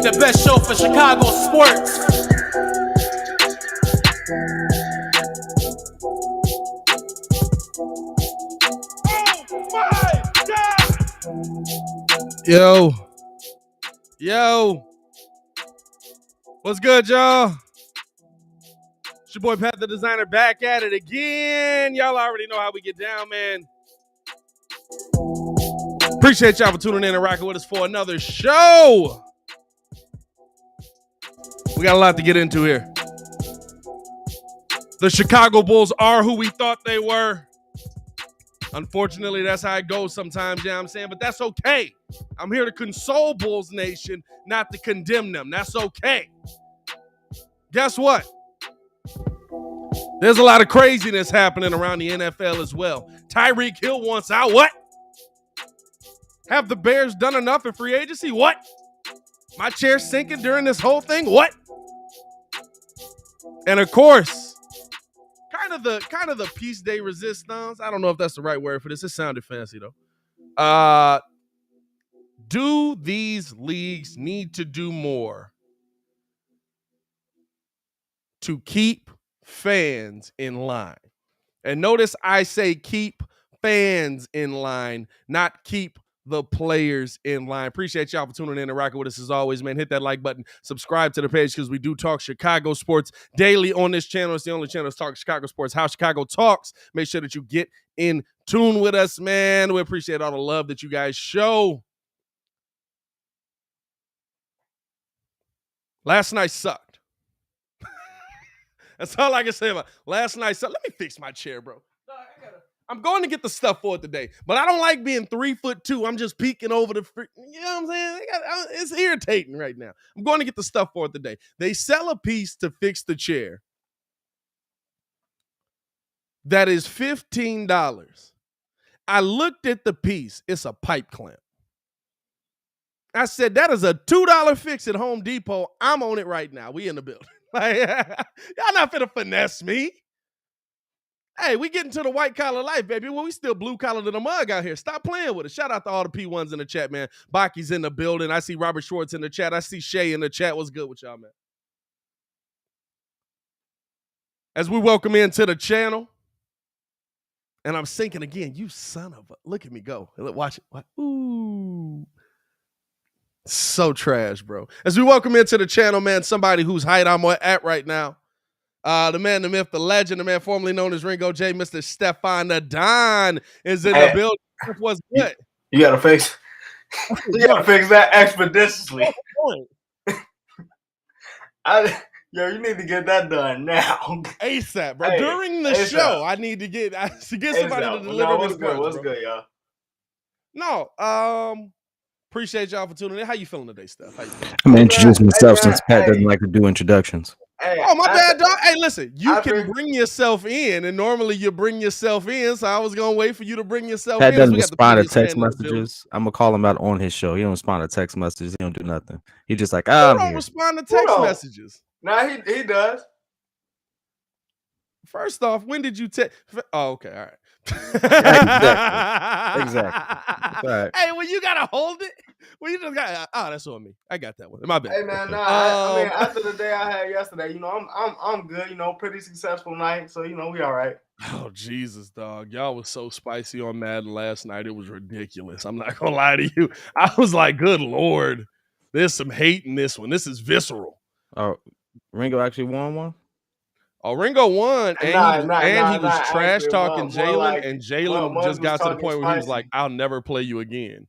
The best show for Chicago sports. Yo, what's good, y'all? It's your boy Pat the Designer back at it again. Y'all already know how we get down, man. Appreciate y'all for tuning in and rocking with us for another show. We got a lot to get into here. The Chicago Bulls are who we thought they were. Unfortunately, that's how it goes sometimes, you know what I'm saying? But that's okay. I'm here to console Bulls Nation, not to condemn them. That's okay. Guess what? There's a lot of craziness happening around the NFL as well. Tyreek Hill wants out. What? Have the Bears done enough in free agency? What? My chair's sinking during this whole thing? What? And of course, kind of the piece de resistance. I don't know if that's the right word for this. It sounded fancy though. Do these leagues need to do more to keep fans in line? And notice I say keep fans in line, not keep the players in line. Appreciate y'all for tuning in and rocking with us as always, man. Hit that like button, subscribe to the page because we do talk Chicago sports daily on this channel. It's the only channel that's talking Chicago sports, how Chicago talks. Make sure that you get in tune with us, man. We appreciate all the love that you guys show. Last night sucked. That's all I can say about it. Last night sucked. Let me fix my chair, bro. I'm going to get the stuff for it today, but I don't like being 3'2". I'm just peeking over the, you know what I'm saying? It's irritating right now. I'm going to get the stuff for it today. They sell a piece to fix the chair that is $15. I looked at the piece. It's a pipe clamp. I said, that is a $2 fix at Home Depot. I'm on it right now. We in the building. Like, y'all not finna finesse me. Hey, we getting to the white collar life, baby. Well, we still blue collar to the mug out here. Stop playing with it. Shout out to all the P1s in the chat, man. Baki's in the building. I see Robert Schwartz in the chat. I see Shay in the chat. What's good with y'all, man? As we welcome into the channel, and I'm sinking again. You son of a, look at me go. Watch it. Ooh. So trash, bro. As we welcome into the channel, man, somebody whose height I'm at right now. The man, the myth, the legend, the man formerly known as Ringo J, Mr. Stefan the Don is in the building. What's good? You gotta fix that expeditiously. You need to get that done now. ASAP, bro. Hey, during the show, I need to get somebody to deliver me the parts, What's good, y'all? No, appreciate y'all for tuning in. How you feeling today, Steph? I'm gonna introduce myself since Pat doesn't like to do introductions. Hey, oh, my bad, dog. Hey, listen, you can bring yourself in, and normally you bring yourself in, so I was going to wait for you to bring yourself in. Pat doesn't respond to text messages. I'm going to call him out on his show. He don't respond to text messages. He don't do nothing. He just like, I'm don't respond to text messages. Nah, he does. First off, when did you text? Oh, okay, all right. Exactly. Right. Hey, well, you gotta hold it. Well, you just got. Oh, that's on me. I got that one. My bad. Hey man, I mean, after the day I had yesterday, you know, I'm good. You know, pretty successful night, so you know, we all right. Oh Jesus, dog! Y'all was so spicy on Madden last night. It was ridiculous. I'm not gonna lie to you. I was like, good Lord, there's some hate in this one. This is visceral. Oh, Ringo actually won one. Oh, Ringo won, and he was trash talking Jalen, like, and Jalen just got to the point where he was like, "I'll never play you again."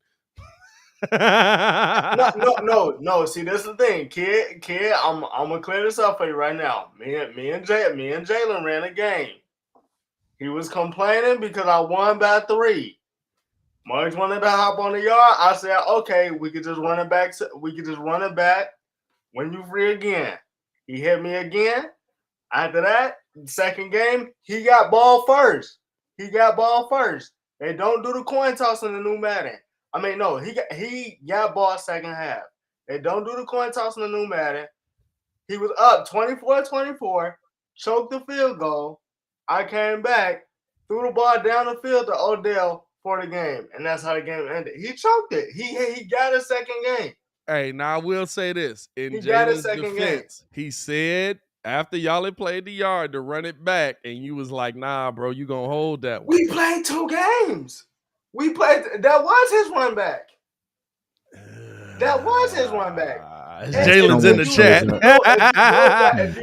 No. See, this is the thing, kid. I'm gonna clear this up for you right now. Me and Jalen ran a game. He was complaining because I won by 3. Muggs wanted to hop on the yard. I said, okay, we could just run it back. When you free again. He hit me again. After that, second game, he got ball first. They don't do the coin toss in the new Madden. I mean, no, he got ball second half. They don't do the coin toss in the new Madden. He was up 24-24, choked the field goal. I came back, threw the ball down the field to Odell for the game, and that's how the game ended. He choked it. He got a second game. Hey, now I will say this. In He got a Jalen's second defense, he said after y'all had played the yard to run it back, and you was like, nah, bro, you gonna hold that one. We played 2 games. That was his run back. That was his run back. Jalen's in the chat.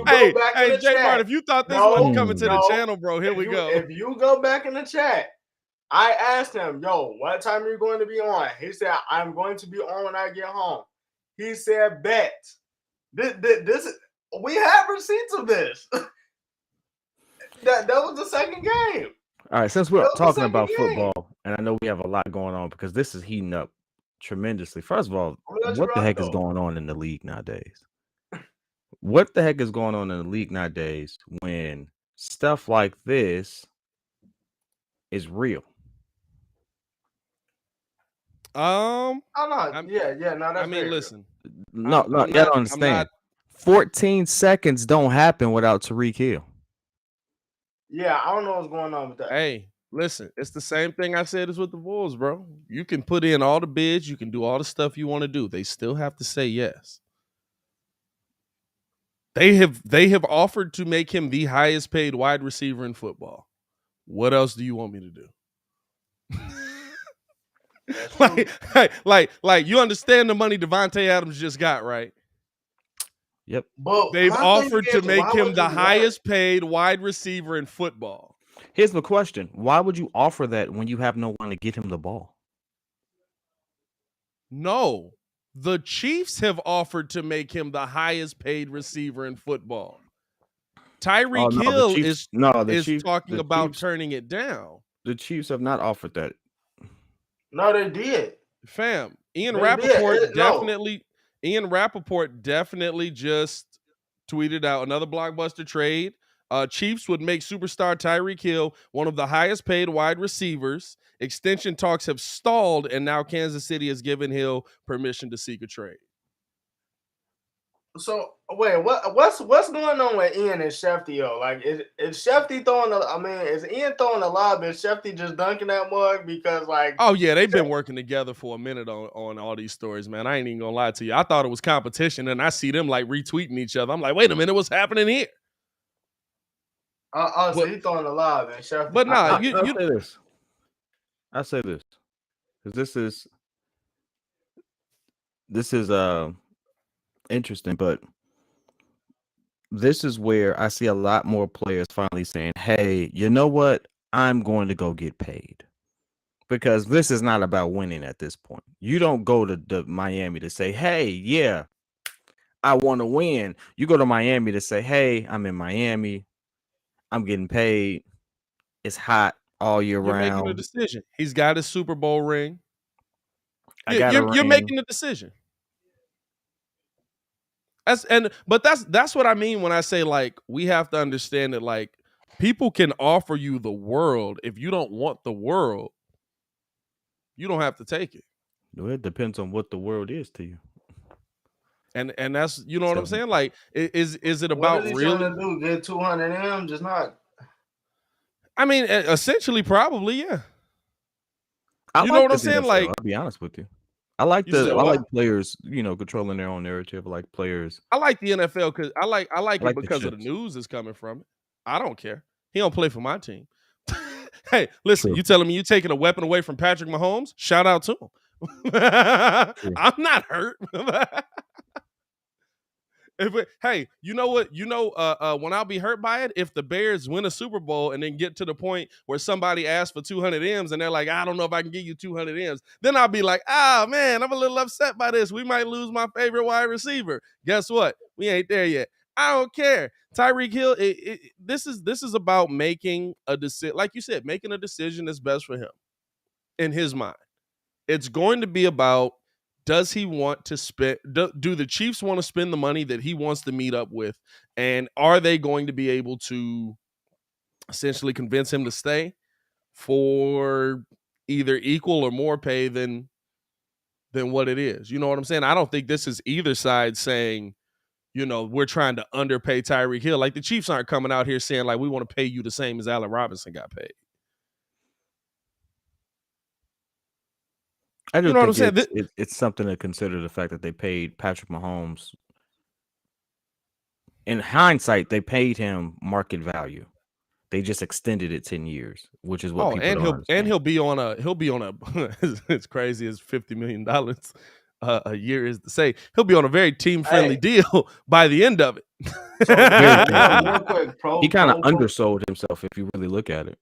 Hey, J chat, Mart, if you thought this wasn't coming to the channel, bro, here we go. If you go back in the chat, I asked him, yo, what time are you going to be on? He said, I'm going to be on when I get home. He said, bet. This we have receipts of this. that was the second game. All right, since we're talking about football, and I know we have a lot going on because this is heating up tremendously. First of all, what the heck is going on in the league nowadays? What the heck is going on in the league nowadays when stuff like this is real? Oh no, yeah, no, that's I mean, listen. No, you don't understand. 14 seconds don't happen without Tyreek Hill. Yeah, I don't know what's going on with that. Hey, listen, it's the same thing I said as with the Bulls, bro. You can put in all the bids, you can do all the stuff you want to do. They still have to say yes. They have offered to make him the highest paid wide receiver in football. What else do you want me to do? like you understand the money Devontae Adams just got, right? Yep. But they've offered to make him the highest paid wide receiver in football. Here's the question. Why would you offer that when you have no one to get him the ball? No. The Chiefs have offered to make him the highest paid receiver in football. Tyreek Hill is talking about turning it down. The Chiefs have not offered that. No, they did. Fam, Ian Rappaport definitely just tweeted out another blockbuster trade. Chiefs would make superstar Tyreek Hill one of the highest paid wide receivers. Extension talks have stalled, and now Kansas City has given Hill permission to seek a trade. So wait, what's going on with Ian and Shefty? Like, is Shefty throwing? Is Ian throwing a lob? Is Shefty just dunking that mug? Because oh yeah, they've been working together for a minute on all these stories, man. I ain't even gonna lie to you. I thought it was competition, and I see them like retweeting each other. I'm like, wait a minute, what's happening here? So he's throwing a lob and Shefty. But nah, I say this because this is interesting, but this is where I see a lot more players finally saying, hey, you know what? I'm going to go get paid. Because this is not about winning at this point. You don't go to Miami to say, hey, yeah, I want to win. You go to Miami to say, hey, I'm in Miami. I'm getting paid. It's hot all year round. You're making a decision. He's got his Super Bowl ring. You're making a decision. That's what I mean when I say, like, we have to understand that, like, people can offer you the world. If you don't want the world, you don't have to take it. Well, it depends on what the world is to you. And that's, you know what I'm saying? Like, is it about what really trying to do? Get 200 M? Just not. I mean, essentially, probably, yeah. You know what I'm saying? Like, I'll be honest with you. I like players, controlling their own narrative. I like players. I like the NFL because I like it because of the news is coming from it. I don't care. He don't play for my team. Hey, listen, you telling me you taking a weapon away from Patrick Mahomes? Shout out to him. I'm not hurt. Hey, you know what? When I'll be hurt by it, if the Bears win a Super Bowl and then get to the point where somebody asks for 200 M's and they're like, I don't know if I can give you 200 M's, then I'll be like, man, I'm a little upset by this. We might lose my favorite wide receiver. Guess what? We ain't there yet. I don't care. Tyreek Hill, this is about making a decision. Like you said, making a decision that's best for him in his mind. It's going to be about, does he want to spend? Do the Chiefs want to spend the money that he wants to meet up with? And are they going to be able to essentially convince him to stay for either equal or more pay than what it is? You know what I'm saying? I don't think this is either side saying, we're trying to underpay Tyreek Hill. Like, the Chiefs aren't coming out here saying, like, we want to pay you the same as Allen Robinson got paid. I do You know what I'm think saying? it's something to consider, the fact that they paid Patrick Mahomes. In hindsight, they paid him market value. They just extended it 10 years, which is what people And don't understand. he'll be on a it's crazy as $50 million a year is to say. He'll be on a very team friendly deal by the end of it. So Very real quick, He kind of undersold himself if you really look at it.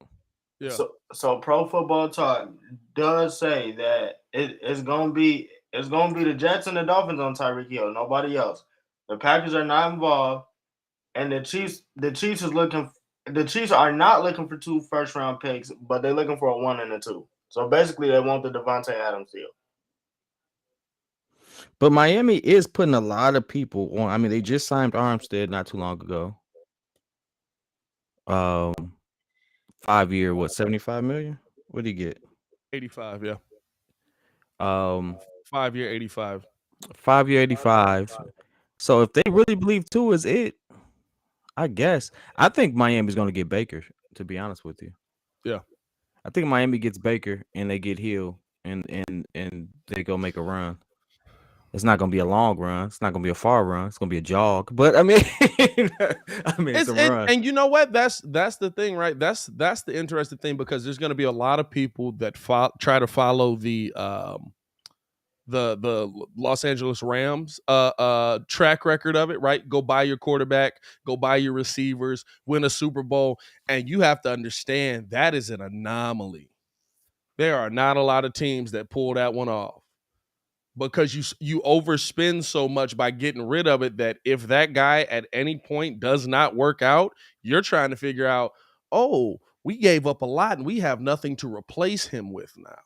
Yeah. So Pro Football Talk does say that it's gonna be the Jets and the Dolphins on Tyreek Hill, nobody else. The Packers are not involved, and the Chiefs are not looking for 2 first-round picks, but they're looking for a 1 and a 2. So basically, they want the Devontae Adams deal. But Miami is putting a lot of people on. I mean, they just signed Armstead not too long ago. 5-year, what, 75 million? What did he get? 85, yeah. 5-year, 85. 5-year, 85. So if they really believe 2 is it, I guess. I think Miami's going to get Baker, to be honest with you. Yeah. I think Miami gets Baker and they get Hill and they go make a run. It's not going to be a long run. It's not going to be a far run. It's going to be a jog. But I mean, it's a run. And you know what? That's the thing, right? That's the interesting thing, because there's going to be a lot of people that try to follow the Los Angeles Rams track record of it, right? Go buy your quarterback, go buy your receivers, win a Super Bowl, and you have to understand that is an anomaly. There are not a lot of teams that pull that one off, because you overspend so much by getting rid of it that if that guy at any point does not work out, you're trying to figure out, oh, we gave up a lot and we have nothing to replace him with now.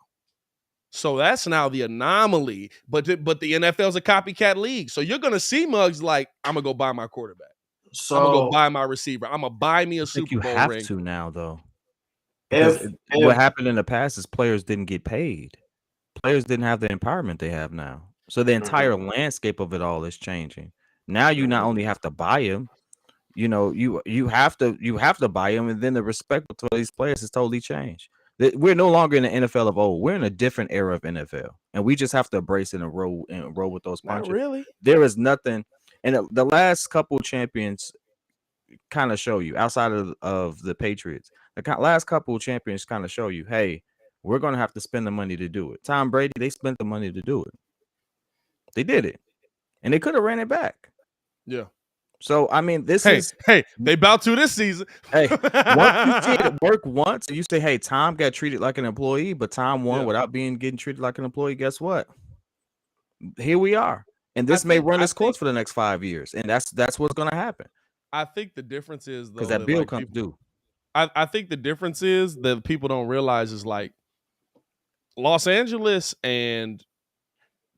So that's now the anomaly. But the NFL's a copycat league. So you're going to see mugs like, I'm going to go buy my quarterback. So I'm going to go buy my receiver. I'm going to buy me a Super Bowl ring. You have to now, though. Because what happened in the past is players didn't get paid. Players didn't have the empowerment they have now. So the entire landscape of it all is changing. Now you not only have to buy him, you know, you have to buy him, and then the respect for these players has totally changed. We're no longer in the NFL of old. We're in a different era of NFL, and we just have to embrace it and roll with those punches. Not really. There is nothing, and the last couple champions kind of show you, outside of the Patriots, the last couple of champions kind of show you, hey, we're going to have to spend the money to do it. Tom Brady, they spent the money to do it. They did it, and they could have ran it back. Yeah. So, I mean, they about to this season. Hey, once you see it work once, and you say, hey, Tom got treated like an employee, but Tom won without getting treated like an employee, guess what? Here we are. And this may run its course for the next 5 years, and that's what's going to happen. I think the difference is, though, because that bill comes due. I think the difference is that people don't realize is, like, Los Angeles and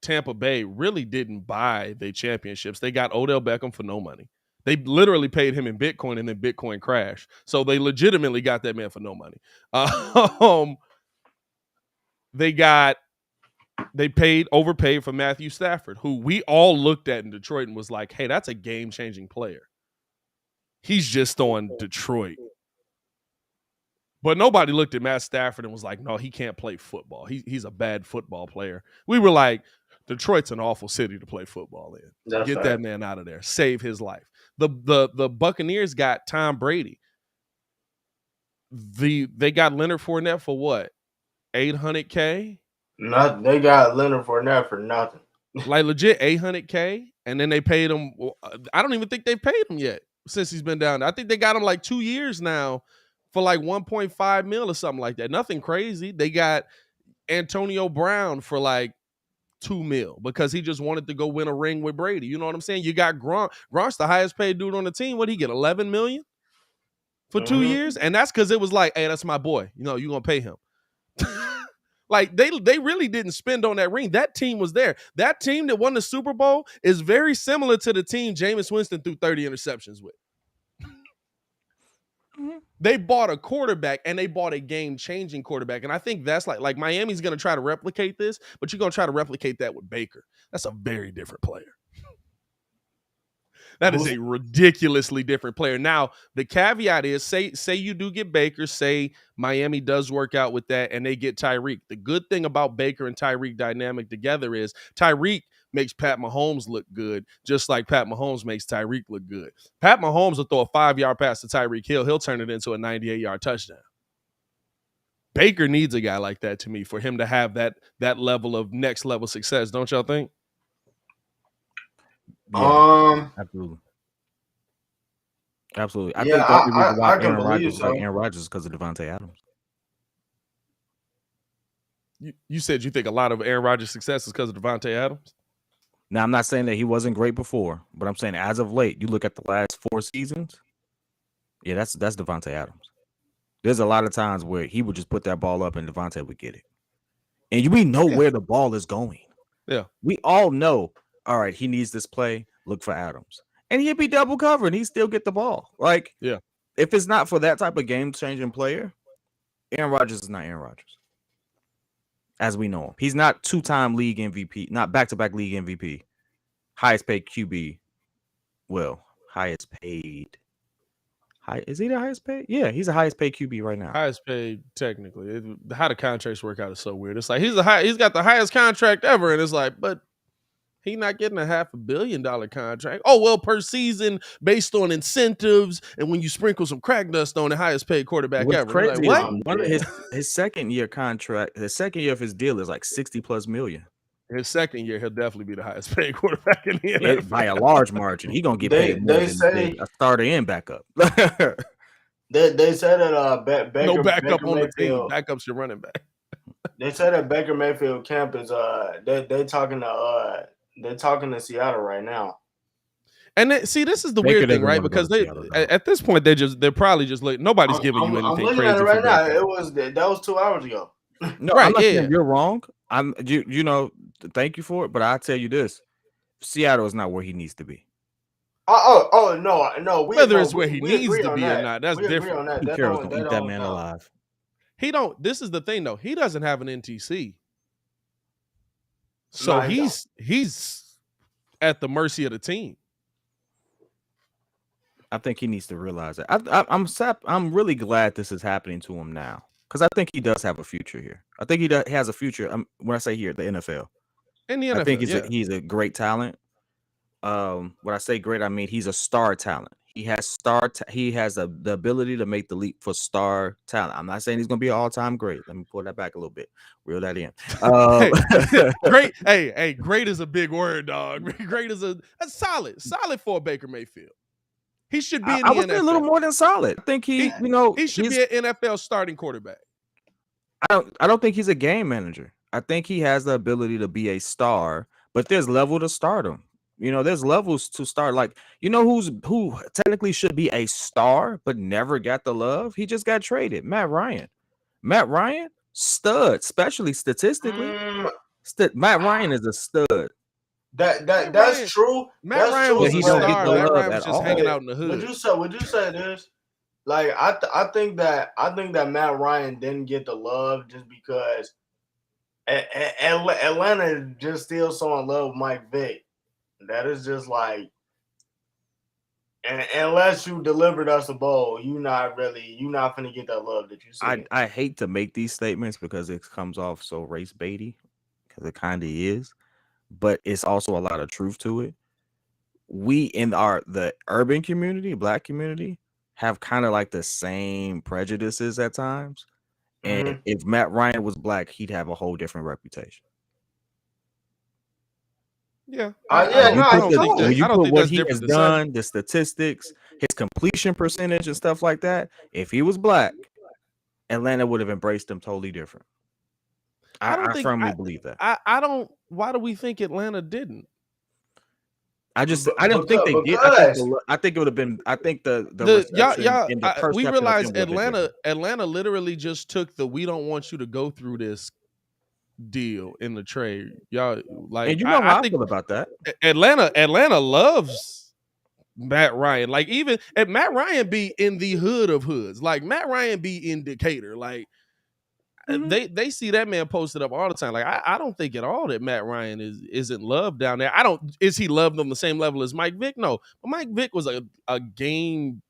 Tampa Bay really didn't buy their championships. They got Odell Beckham for no money. They literally paid him in Bitcoin, and then Bitcoin crashed. So they legitimately got that man for no money. They overpaid for Matthew Stafford, who we all looked at in Detroit and was like, hey, that's a game-changing player. He's just on Detroit. But nobody looked at Matt Stafford and was like, no, he can't play football. He's a bad football player. We were like, Detroit's an awful city to play football in. Get that man out of there. Save his life. The Buccaneers got Tom Brady. They got Leonard Fournette for what? $800K? Nothing. They got Leonard Fournette for nothing. Like legit $800K, and then they paid him. I don't even think they paid him yet since he's been down there. I think they got him like 2 years now for like 1.5 mil or something like that. Nothing crazy. They got Antonio Brown for like 2 mil because he just wanted to go win a ring with Brady. You know what I'm saying? You got Gronk. Gronk's the highest paid dude on the team. What did he get? 11 million for 2 years? And that's because it was like, hey, that's my boy. You know, you're going to pay him. Like they really didn't spend on that ring. That team was there. That team that won the Super Bowl is very similar to the team Jameis Winston threw 30 interceptions with. They bought a quarterback, and they bought a game-changing quarterback. And I think that's like Miami's going to try to replicate this, but you're going to try to replicate that with Baker. That's a very different player. That is a ridiculously different player. Now, the caveat is, say you do get Baker, say Miami does work out with that, and they get Tyreek. The good thing about Baker and Tyreek dynamic together is Tyreek makes Pat Mahomes look good, just like Pat Mahomes makes Tyreek look good. Pat Mahomes will throw a 5-yard pass to Tyreek Hill. He'll turn it into a 98-yard touchdown. Baker needs a guy like that to me for him to have that level of next level success. Don't y'all think? Yeah, absolutely. I think the only reason why I can Aaron Rodgers believe so. like Aaron Rodgers is because of Devontae Adams. You said you think a lot of Aaron Rodgers' success is because of Devontae Adams? Now, I'm not saying that he wasn't great before, but I'm saying as of late, you look at the last 4 seasons. Yeah, that's Devontae Adams. There's a lot of times where he would just put that ball up and Devontae would get it, and we know where the ball is going. Yeah, we all know. All right, he needs this play. Look for Adams, and he'd be double covered. He still get the ball. Like, yeah. If it's not for that type of game changing player, Aaron Rodgers is not Aaron Rodgers. As we know him, he's not 2-time league MVP, not back-to-back league MVP, highest paid QB. Well, highest paid. Is he the highest paid? Yeah, he's the highest paid QB right now. Highest paid, technically. How the contracts work out is so weird. It's like he's got the highest contract ever, and it's like, but he's not getting a $500 million contract. Oh, well, per season, based on incentives, and when you sprinkle some crack dust on the highest paid quarterback What's ever. crazy Like, what? One of his second year contract, the second year of his deal is like $60+ million. His second year, he'll definitely be the highest paid quarterback in the NFL. By a large margin. He's gonna get paid more than a starter and backup. They said that Baker, no backup Baker on Mayfield, the team. Backup's your running back. They said that Baker Mayfield camp is they're talking to Seattle right now. And this is the weird thing, right? Because at this point they're probably just like nobody's giving you anything I'm looking crazy at it right now. Baker. That was 2 hours ago. No, right, I'm not saying you're wrong. You know, thank you for it, but I'll tell you this: Seattle is not where he needs to be. No. Whether it's where he needs to be or not, that's different. Pete Carroll's gonna eat that man alive. This is the thing, though. He doesn't have an NTC, so he's at the mercy of the team. I think he needs to realize that. I'm really glad this is happening to him now, because I think he does have a future here. I think he has a future. When I say here, the NFL. In the NFL, I think he's a great talent. When I say great, I mean he's a star talent. He has the ability to make the leap for star talent. I'm not saying he's going to be an all-time great. Let me pull that back a little bit. Reel that in. Great. Hey, great is a big word, dog. Great is a solid for Baker Mayfield. He should be in the I would NFL. say a little more than solid. I think he should be an NFL starting quarterback. I don't think he's a game manager. I think he has the ability to be a star, but there's level to stardom. You know, there's levels to start. Like, you know who technically should be a star but never got the love? He just got traded. Matt Ryan, stud, especially statistically. Matt Ryan is a stud. That's true. Matt Ryan was a star. Matt Ryan was just hanging out in the hood. Would you say this? Like, I think that Matt Ryan didn't get the love just because Atlanta just still so in love with Mike Vick. That is just like, and unless you delivered us a bowl, you're not finna get that love that you see. I hate to make these statements because it comes off so race baity, because it kind of is, but it's also a lot of truth to it. We in the urban community, black community, have kind of like the same prejudices at times. And if Matt Ryan was black, he'd have a whole different reputation. Yeah. When you put what he has done, the statistics, his completion percentage and stuff like that, if he was black, Atlanta would have embraced him totally different. I firmly believe that. Why do we think Atlanta didn't? I don't think they did. I think it would have been. I think we realized Atlanta literally just took the "we don't want you to go through this" deal in the trade. Y'all like, and you know how I feel about that. Atlanta loves Matt Ryan. Like, even if Matt Ryan be in the hood of hoods, like Matt Ryan be in Decatur, like they see that man posted up all the time. Like I don't think at all that Matt Ryan isn't loved down there. Is he loved on the same level as Mike Vick? No, but Mike Vick was a game.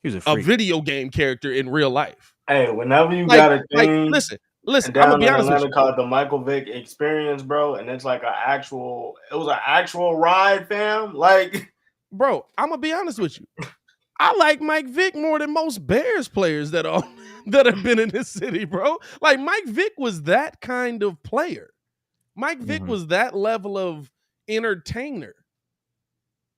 He was a video game character in real life. Hey, whenever you got a thing, listen. I'm down gonna be in honest with Atlanta you. called the Michael Vick Experience, bro, and it's like it was an actual ride, fam. Like, bro, I'm gonna be honest with you. I like Mike Vick more than most Bears players that have been in this city, bro. Like Mike Vick was that kind of player. Mike Vick was that level of entertainer.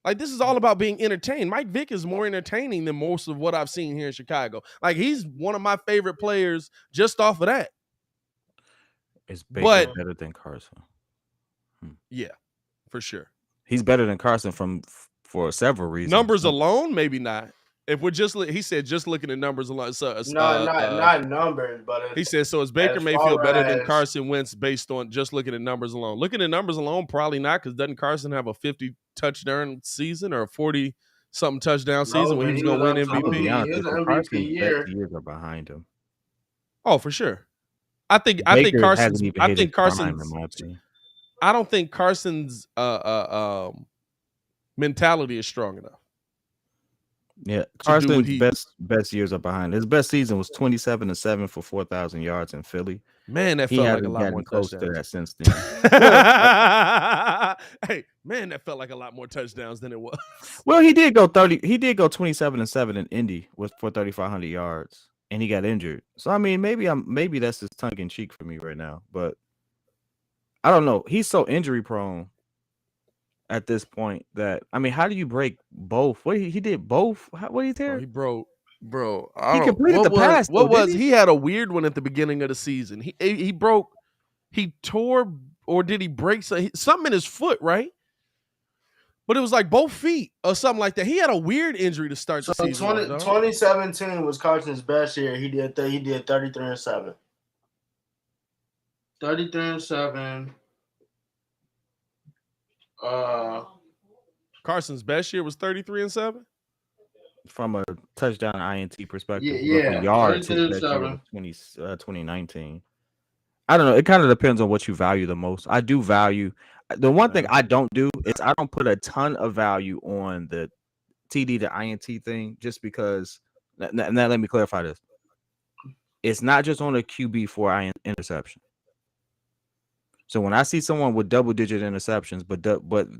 Like, this is all about being entertained. Mike Vick is more entertaining than most of what I've seen here in Chicago. Like, he's one of my favorite players just off of that. Is Baker better than Carson? Yeah, for sure. He's better than Carson for several reasons. Numbers alone, maybe not. If we're he said just looking at numbers alone. Not numbers, but he said so. Is Baker Mayfield better than Carson Wentz based on just looking at numbers alone? Looking at numbers alone, probably not, because doesn't Carson have a 50 touchdown season or a 40 something touchdown season when he was going to win MVP? Carson's best years are behind him. Oh, for sure. I think Carson's. I don't think Carson's mentality is strong enough. Yeah, Carson's best years are behind. His best season was 27-7 for 4,000 yards in Philly. Man, that felt like a lot more close touchdowns. to that since then. Hey, man, that felt like a lot more touchdowns than it was. Well, he did go 27-7 in Indy for 3,500 yards, and he got injured. So I mean, maybe that's just tongue in cheek for me right now, but I don't know. He's so injury prone at this point that, I mean, how do you break both? What he did both? What did he tear? He broke, bro. He completed the pass. He had a weird one at the beginning of the season. He tore, or did he break something in his foot, right? But it was like both feet or something like that. He had a weird injury to start the season. 2017 was Carson's best year. He did 33-7. 33-7. Carson's best year was 33-7. From a touchdown INT perspective, yeah, yards 2019. I don't know. It kind of depends on what you value the most. I do value the one thing I don't do is I don't put a ton of value on the TD to INT thing, just because. Now let me clarify this. It's not just on a QB for interception. So when I see someone with double-digit interceptions, but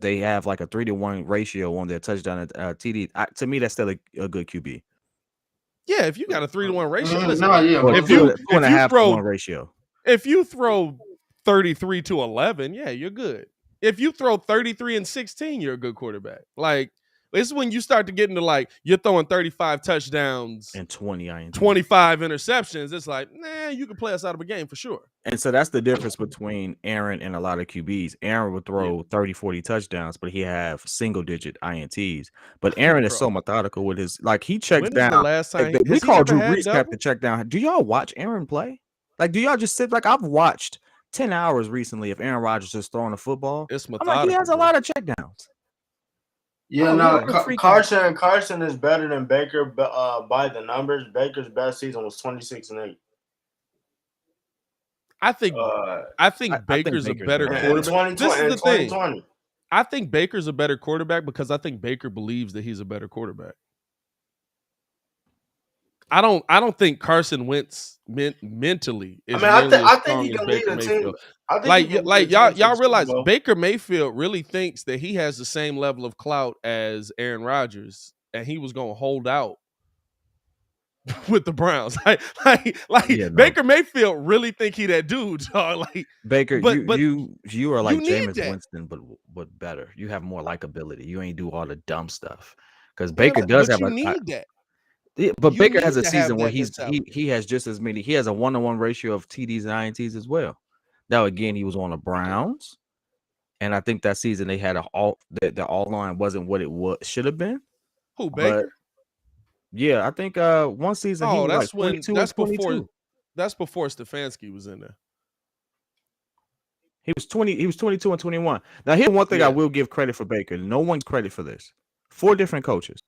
they have like a 3-to-1 ratio on their touchdown and TD, to me that's still a good QB. Yeah, if you got a 3-to-1 ratio, if you throw 33-11, yeah, you're good. If you throw 33-16, you're a good quarterback. Like, this is when you start to get into like you're throwing 35 touchdowns and 25 interceptions. It's like, nah, you can play us out of a game for sure. And so that's the difference between Aaron and a lot of QBs. Aaron would throw 30-40 touchdowns, but he have single-digit INTs. But Aaron is so methodical with his, like, he checks down. The last time we call Drew Brees to check down. Do y'all watch Aaron play? Like, do y'all just sit? Like, I've watched 10 hours recently of Aaron Rodgers just throwing the football. It's methodical. Like, he has a lot of checkdowns. Yeah, Carson is better than Baker by the numbers. Baker's best season was 26-8. I think Baker's a better quarterback. This is the thing. I think Baker's a better quarterback because I think Baker believes that he's a better quarterback. I don't think Carson Wentz mentally is I think he can lead a team. Like y'all realize Baker Mayfield really thinks that he has the same level of clout as Aaron Rodgers, and he was going to hold out with the Browns. Baker Mayfield really think he that dude. Like Baker, you are like Jameis Winston, but better. You have more likability. You ain't do all the dumb stuff because Baker does have that. Yeah, but Baker has a season where he has just as many. He has a 1-to-1 ratio of TDs and INTs as well. Now again, he was on the Browns, and I think that season they had the all line wasn't what it should have been. Who, Baker? Yeah, I think one season he was like 22 and 22. That's before Stefanski was in there. He was 22 and 21. Now here's one thing I will give credit for Baker. No one's credit for this. 4 different coaches.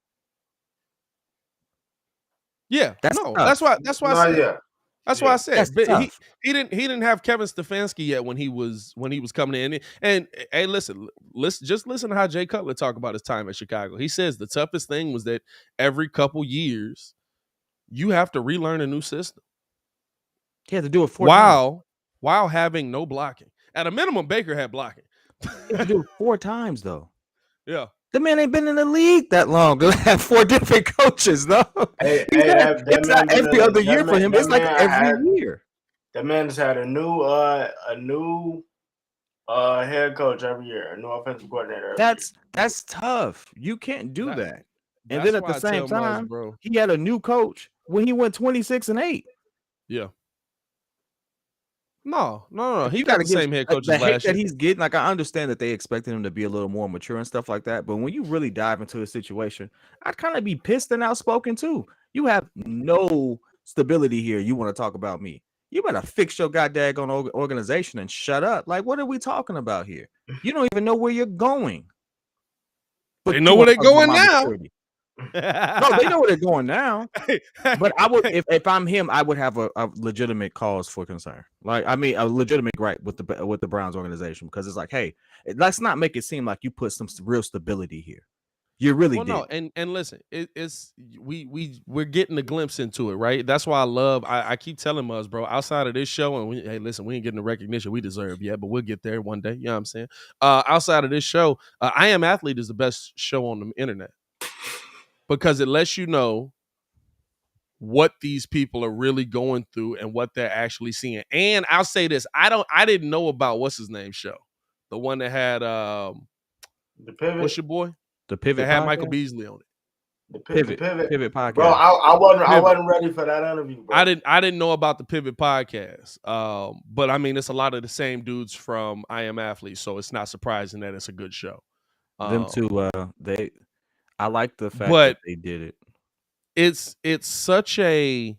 Yeah, that's why I said. That's why I said, That's but tough. he didn't have Kevin Stefanski yet when he was coming in. And hey, listen, just listen to how Jay Cutler talk about his time at Chicago. He says the toughest thing was that every couple years you have to relearn a new system. He had to do it 4 times. While having no blocking. At a minimum, Baker had blocking. He had to do it 4 times though. Yeah. The man ain't been in the league that long. They have 4 different coaches, though. It's not every other year for him. It's like every year. That man has had a new head coach every year, a new offensive coordinator. That's tough. You can't do that. And That's then at why the I same tell Muzz, time, bro. he had a new coach when he went 26-8. Yeah. No. He You got gotta the give same head coach the as hate last that year. he's getting. Like, I understand that they expected him to be a little more mature and stuff like that. But when you really dive into a situation, I'd kind of be pissed and outspoken too. You have no stability here. You want to talk about me? You better fix your goddamn organization and shut up. Like, what are we talking about here? You don't even know where you're going. But They know where they're going now. No, they know where they're going now. But I would, if I'm him, I would have a legitimate cause for concern. Like, I mean, a legitimate gripe with the Browns organization, because it's like, hey, let's not make it seem like you put some real stability here. You really did. No, and listen, we're getting a glimpse into it, right? That's why I keep telling us, bro, outside of this show, and hey, listen, we ain't getting the recognition we deserve yet, but we'll get there one day. You know what I'm saying? Outside of this show, I Am Athlete is the best show on the internet because it lets you know what these people are really going through and what they're actually seeing. And I'll say this, I didn't know about what's his name show, the one that had the Pivot. What's your boy? The Pivot that had podcast? Michael Beasley on it. The Pivot podcast. Bro, I wasn't ready for that interview, bro. I didn't know about the Pivot podcast. But I mean, it's a lot of the same dudes from I Am Athlete, so it's not surprising that it's a good show. Them two, I like the fact that they did it. It's such a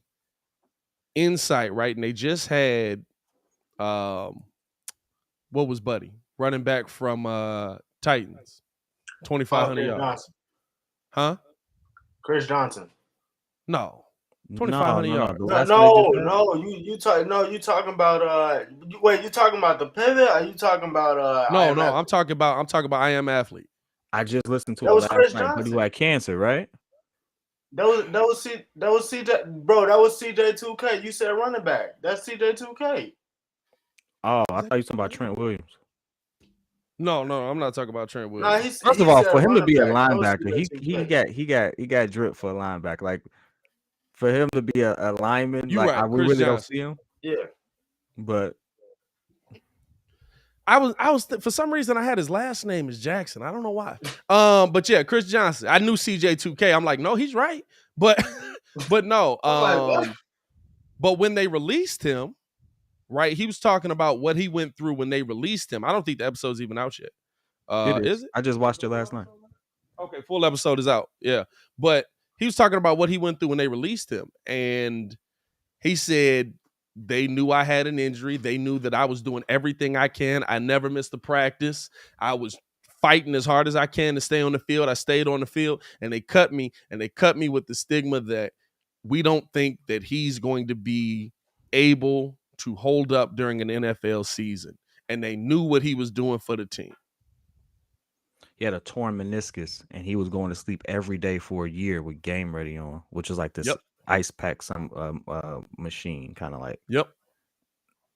insight, right? And they just had what was Buddy running back from Titans, 2,500 yards. Johnson. Huh? Chris Johnson. No. 2,500 yards. No. You talking about you talking about the Pivot? Or you talking about No, I'm talking about I Am Athlete. I just listened to that it was last Chris night, Johnson. but he had cancer, right? That was CJ, bro. That was CJ2K. You said running back. That's CJ2K. Oh, I thought you were talking about Trent Williams. No, I'm not talking about Trent Williams. No, First of all, for him to be a back, linebacker, he got drip for a linebacker. Like, for him to be a lineman, you like, right, we really don't see him. Yeah, but I was for some reason I had his last name is Jackson. I don't know why. But yeah, Chris Johnson. I knew CJ2K. I'm like, no, he's right. But no. But when they released him, right, he was talking about what he went through when they released him. I don't think the episode's even out yet. Is it? I just watched it last night. Okay, full episode is out. Yeah. But he was talking about what he went through when they released him. And he said they knew I had an injury. They knew that I was doing everything I can. I never missed a practice. I was fighting as hard as I can to stay on the field. I stayed on the field, and they cut me. And they cut me with the stigma that we don't think that he's going to be able to hold up during an NFL season. And they knew what he was doing for the team. He had a torn meniscus, and he was going to sleep every day for a year with Game Ready on, which is like this ice pack machine, kind of like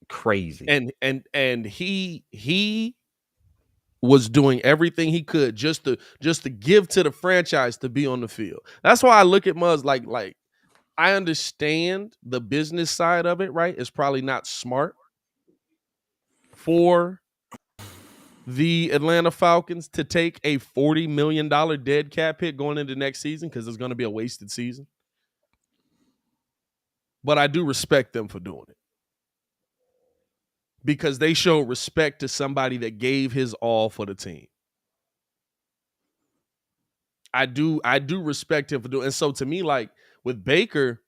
crazy. And he was doing everything he could just to give to the franchise to be on the field. That's why I look at Muzz like I understand the business side of it, right? It's probably not smart for the Atlanta Falcons to take a $40 million dead cap hit going into next season because it's going to be a wasted season. But I do respect them for doing it because they show respect to somebody that gave his all for the team. I do respect him for doing it. And so to me, like with Baker,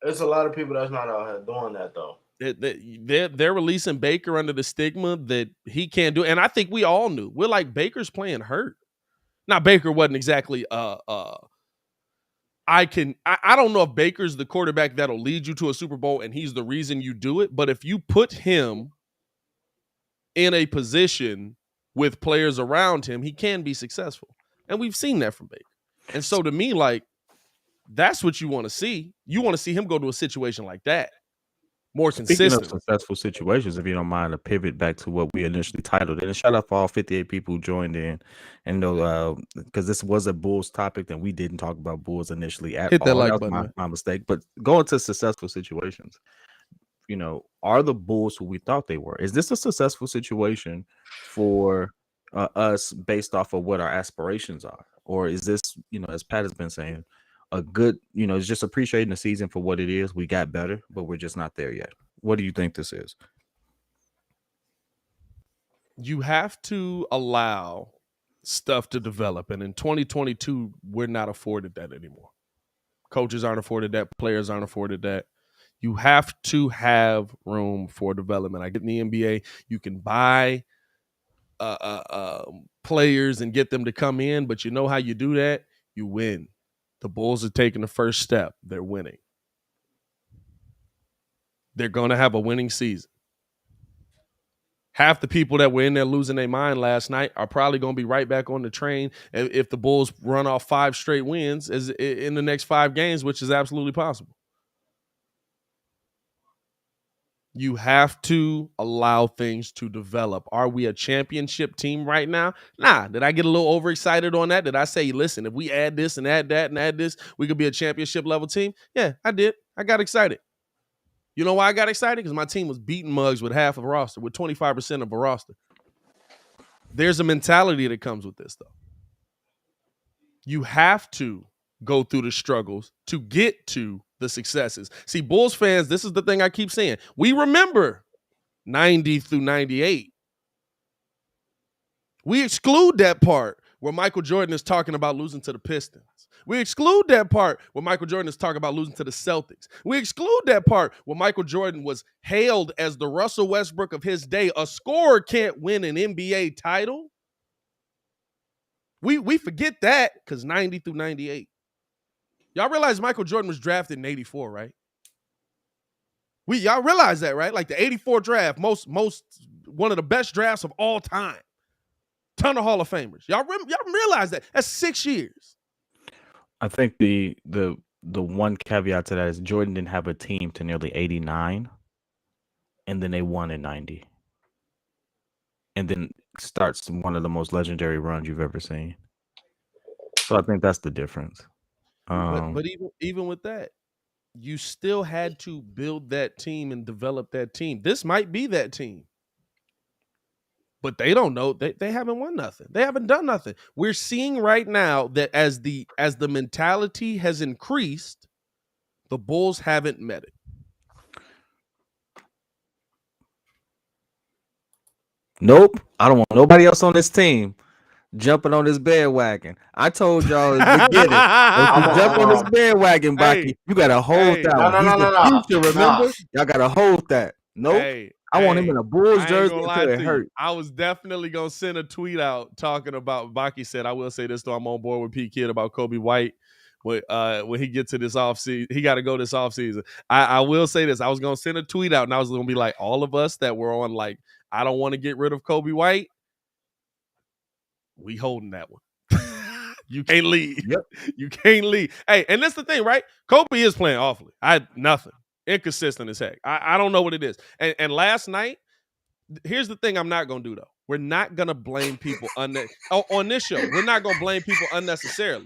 there's a lot of people that's not out here doing that though. They're releasing Baker under the stigma that he can't do. And I think we all knew. We're like, Baker's playing hurt. Now, Baker wasn't exactly I don't know if Baker's the quarterback that'll lead you to a Super Bowl and he's the reason you do it. But if you put him in a position with players around him, he can be successful. And we've seen that from Baker. And so to me, like, that's what you want to see. You want to see him go to a situation like that. More consistent. Speaking of successful situations, if you don't mind, to pivot back to what we initially titled it, and shout out for all 58 people who joined in, and know because this was a Bulls topic, and we didn't talk about Bulls initially at Hit that all. like That was button, my mistake. But going to successful situations, you know, are the Bulls who we thought they were? Is this a successful situation for us based off of what our aspirations are, or is this, you know, as Pat has been saying, a good, you know, it's just appreciating the season for what it is. We got better, but we're just not there yet. What do you think this is? You have to allow stuff to develop. And in 2022, we're not afforded that anymore. Coaches aren't afforded that. Players aren't afforded that. You have to have room for development. I get in the NBA, you can buy players and get them to come in, but you know how you do that? You win. The Bulls are taking the first step. They're winning. They're going to have a winning season. Half the people that were in there losing their mind last night are probably going to be right back on the train if the Bulls run off 5 straight wins in the next 5 games, which is absolutely possible. You have to allow things to develop. Are we a championship team right now? Nah. Did I get a little overexcited on that? Did I say, listen, if we add this and add that and add this, we could be a championship level team? Yeah, I did. I got excited. You know why I got excited? Because my team was beating mugs with half of a roster, with 25% of a roster. There's a mentality that comes with this, though. You have to go through the struggles to get to the successes. See, Bulls fans, this is the thing I keep saying. We remember 90 through 98. We exclude that part where Michael Jordan is talking about losing to the Pistons. We exclude that part where Michael Jordan is talking about losing to the Celtics. We exclude that part where Michael Jordan was hailed as the Russell Westbrook of his day. A scorer can't win an NBA title. We forget that because 90 through 98. Y'all realize Michael Jordan was drafted in 84, right? Y'all realize that, right? Like the 84 draft, most one of the best drafts of all time. Ton of Hall of Famers. Y'all realize that. That's 6 years. I think the one caveat to that is Jordan didn't have a team to nearly 89, and then they won in 90. And then starts one of the most legendary runs you've ever seen. So I think that's the difference. But even with that, you still had to build that team and develop that team. This might be that team. But they don't know. They haven't won nothing. They haven't done nothing. We're seeing right now that as the mentality has increased, the Bulls haven't met it. Nope. I don't want nobody else on this team jumping on this bandwagon. I told y'all at the beginning, if you jump on this bandwagon, Baki, you got to hold that one. He's the future, remember? Y'all got to hold that. Nope. I want him in a Bulls jersey until it hurt. I was definitely going to send a tweet out talking about, Baki said, I will say this though, I'm on board with P. Kid about Kobe White. When he gets to this offseason, he got to go this offseason. I will say this. I was going to send a tweet out and I was going to be like, all of us that were on like, I don't want to get rid of Kobe White. We holding that one. You can't leave. Yep. You can't leave. Hey, and that's the thing, right? Kobe is playing awfully. Nothing. Inconsistent as heck. I don't know what it is. And last night, here's the thing I'm not going to do, though. We're not going to blame people on this show. We're not going to blame people unnecessarily.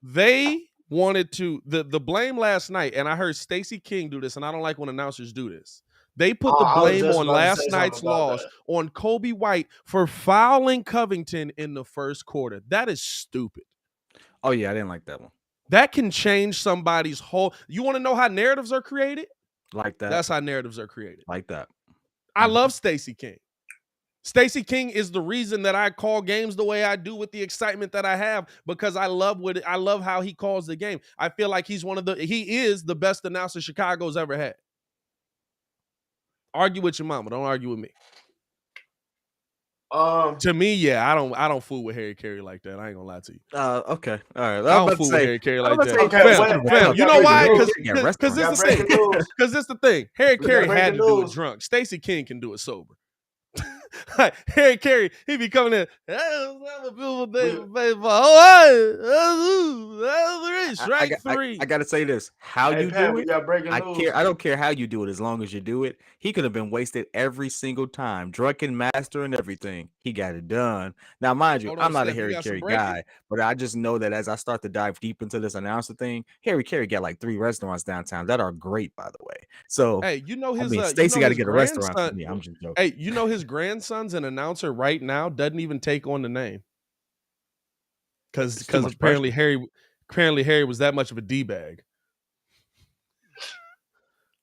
They wanted to, the blame last night, and I heard Stacey King do this, and I don't like when announcers do this. They put the blame on last night's loss on Kobe White for fouling Covington in the first quarter. That is stupid. Oh, yeah, I didn't like that one. That can change somebody's whole. You want to know how narratives are created? Like that. That's how narratives are created. Like that. I love Stacey King. Stacey King is the reason that I call games the way I do with the excitement that I have because I love how he calls the game. I feel like he is the best announcer Chicago's ever had. Argue with your mama. Don't argue with me. To me, yeah, I don't fool with Harry Carey like that. I ain't gonna lie to you. Okay, all right. I don't fool with Harry Carey like that. Okay, Fam, you know why? Because got this the thing. breaking news. Because this the thing. Harry We got Carey had to breaking do it news. drunk. Stacey King can do it sober. Like, Harry Carey, he be coming in. Have a beautiful day for baseball. Strike three. I gotta say this. How Hey, you Pat, do we it? got breaking news. I don't care how you do it, as long as you do it. He could have been wasted every single time. Drunken master and everything. He got it done. Now, mind you, Hold on, I'm not a Steph, you Harry got some Carey breaking? guy, but I just know that as I start to dive deep into this announcer thing, Harry Carey got like 3 restaurants downtown that are great, by the way. So, Hey, you know I his mean, you Stacey know got to his get a restaurant for grandson. me. I'm just joking. Hey, you know his grandson's an announcer right now, doesn't even take on the name. Because apparently Harry was that much of a D-bag.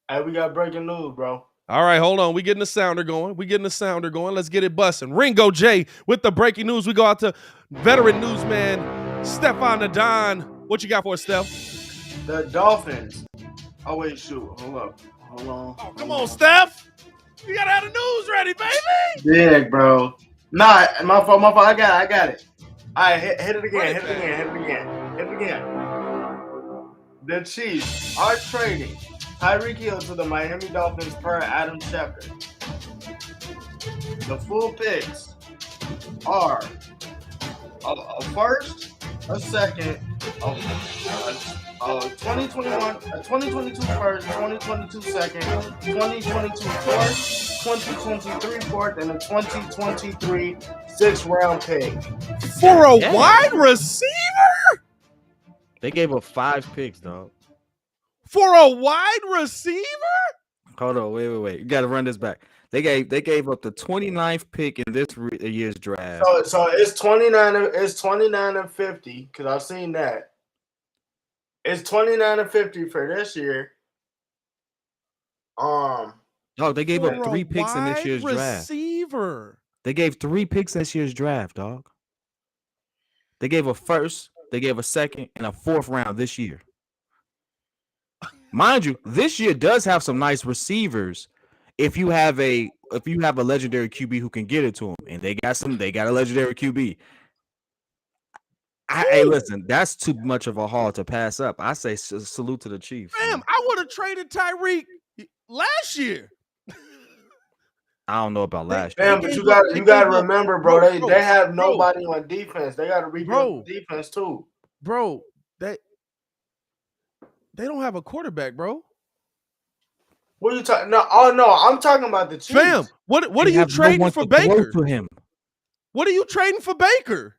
Hey, we got breaking news, bro. All right, hold on. We getting the sounder going. Let's get it busting. Ringo J with the breaking news. We go out to veteran newsman Stefan Adon. What you got for us, Steph? The Dolphins. Oh, wait, shoot. Hold up. Hold on. Oh, come on, Steph. You got to have the news ready, baby. Big, bro. Nah, my fault. I got it. All right, hit it again. Hit it again. The Chiefs are trading Tyreek Hill to the Miami Dolphins per Adam Schefter. The full picks are a first, a second, a 2021, a 2022 first, 2022 second, 2022 fourth, 2023 fourth, and a 2023 6th-round pick. For a wide receiver? They gave up 5 picks, dog. For a wide receiver? Hold on, wait. You got to run this back. They gave up the 29th pick in this year's draft. So it's 29 and 50 because I've seen that. It's 29 and 50 for this year. They gave up 3 picks in this year's draft. Receiver. They gave 3 picks in this year's draft, dog. They gave a first, they gave a second, and a 4th round this year. Mind you, this year does have some nice receivers. If you have a legendary QB who can get it to him, and they got a legendary QB. Hey, listen, that's too much of a haul to pass up. I say salute to the Chiefs. Damn, I would have traded Tyreek last year. I don't know about last year. Damn, but you got to remember, bro. They have nobody on defense. They got to rebuild defense too, bro. They don't have a quarterback, bro. What are you talking? No, I'm talking about the Chiefs. Fam, what are you trading for Baker? To him. What are you trading for Baker?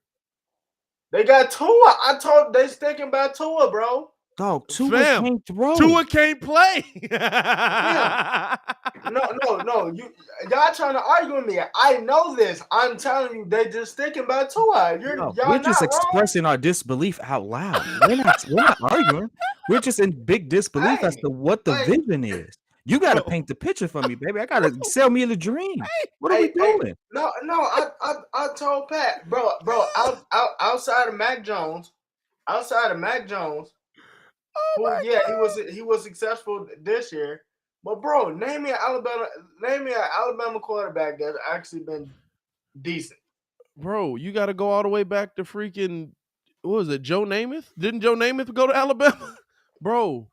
They got Tua. They sticking by Tua, bro. Dog, Tua can't throw. Tua can't play. Yeah. No. Y'all trying to argue with me. I know this. I'm telling you, they just sticking by Tua. We're just expressing our disbelief out loud. We're not arguing. We're just in big disbelief as to what the vision is. You got to paint the picture for me, baby. I got to sell me the dream. What are we doing? No. I told Pat, bro. Outside of Mac Jones. He was successful this year. But bro, name me an Alabama quarterback that's actually been decent. Bro, you got to go all the way back to freaking, what was it, Joe Namath? Didn't Joe Namath go to Alabama? Bro.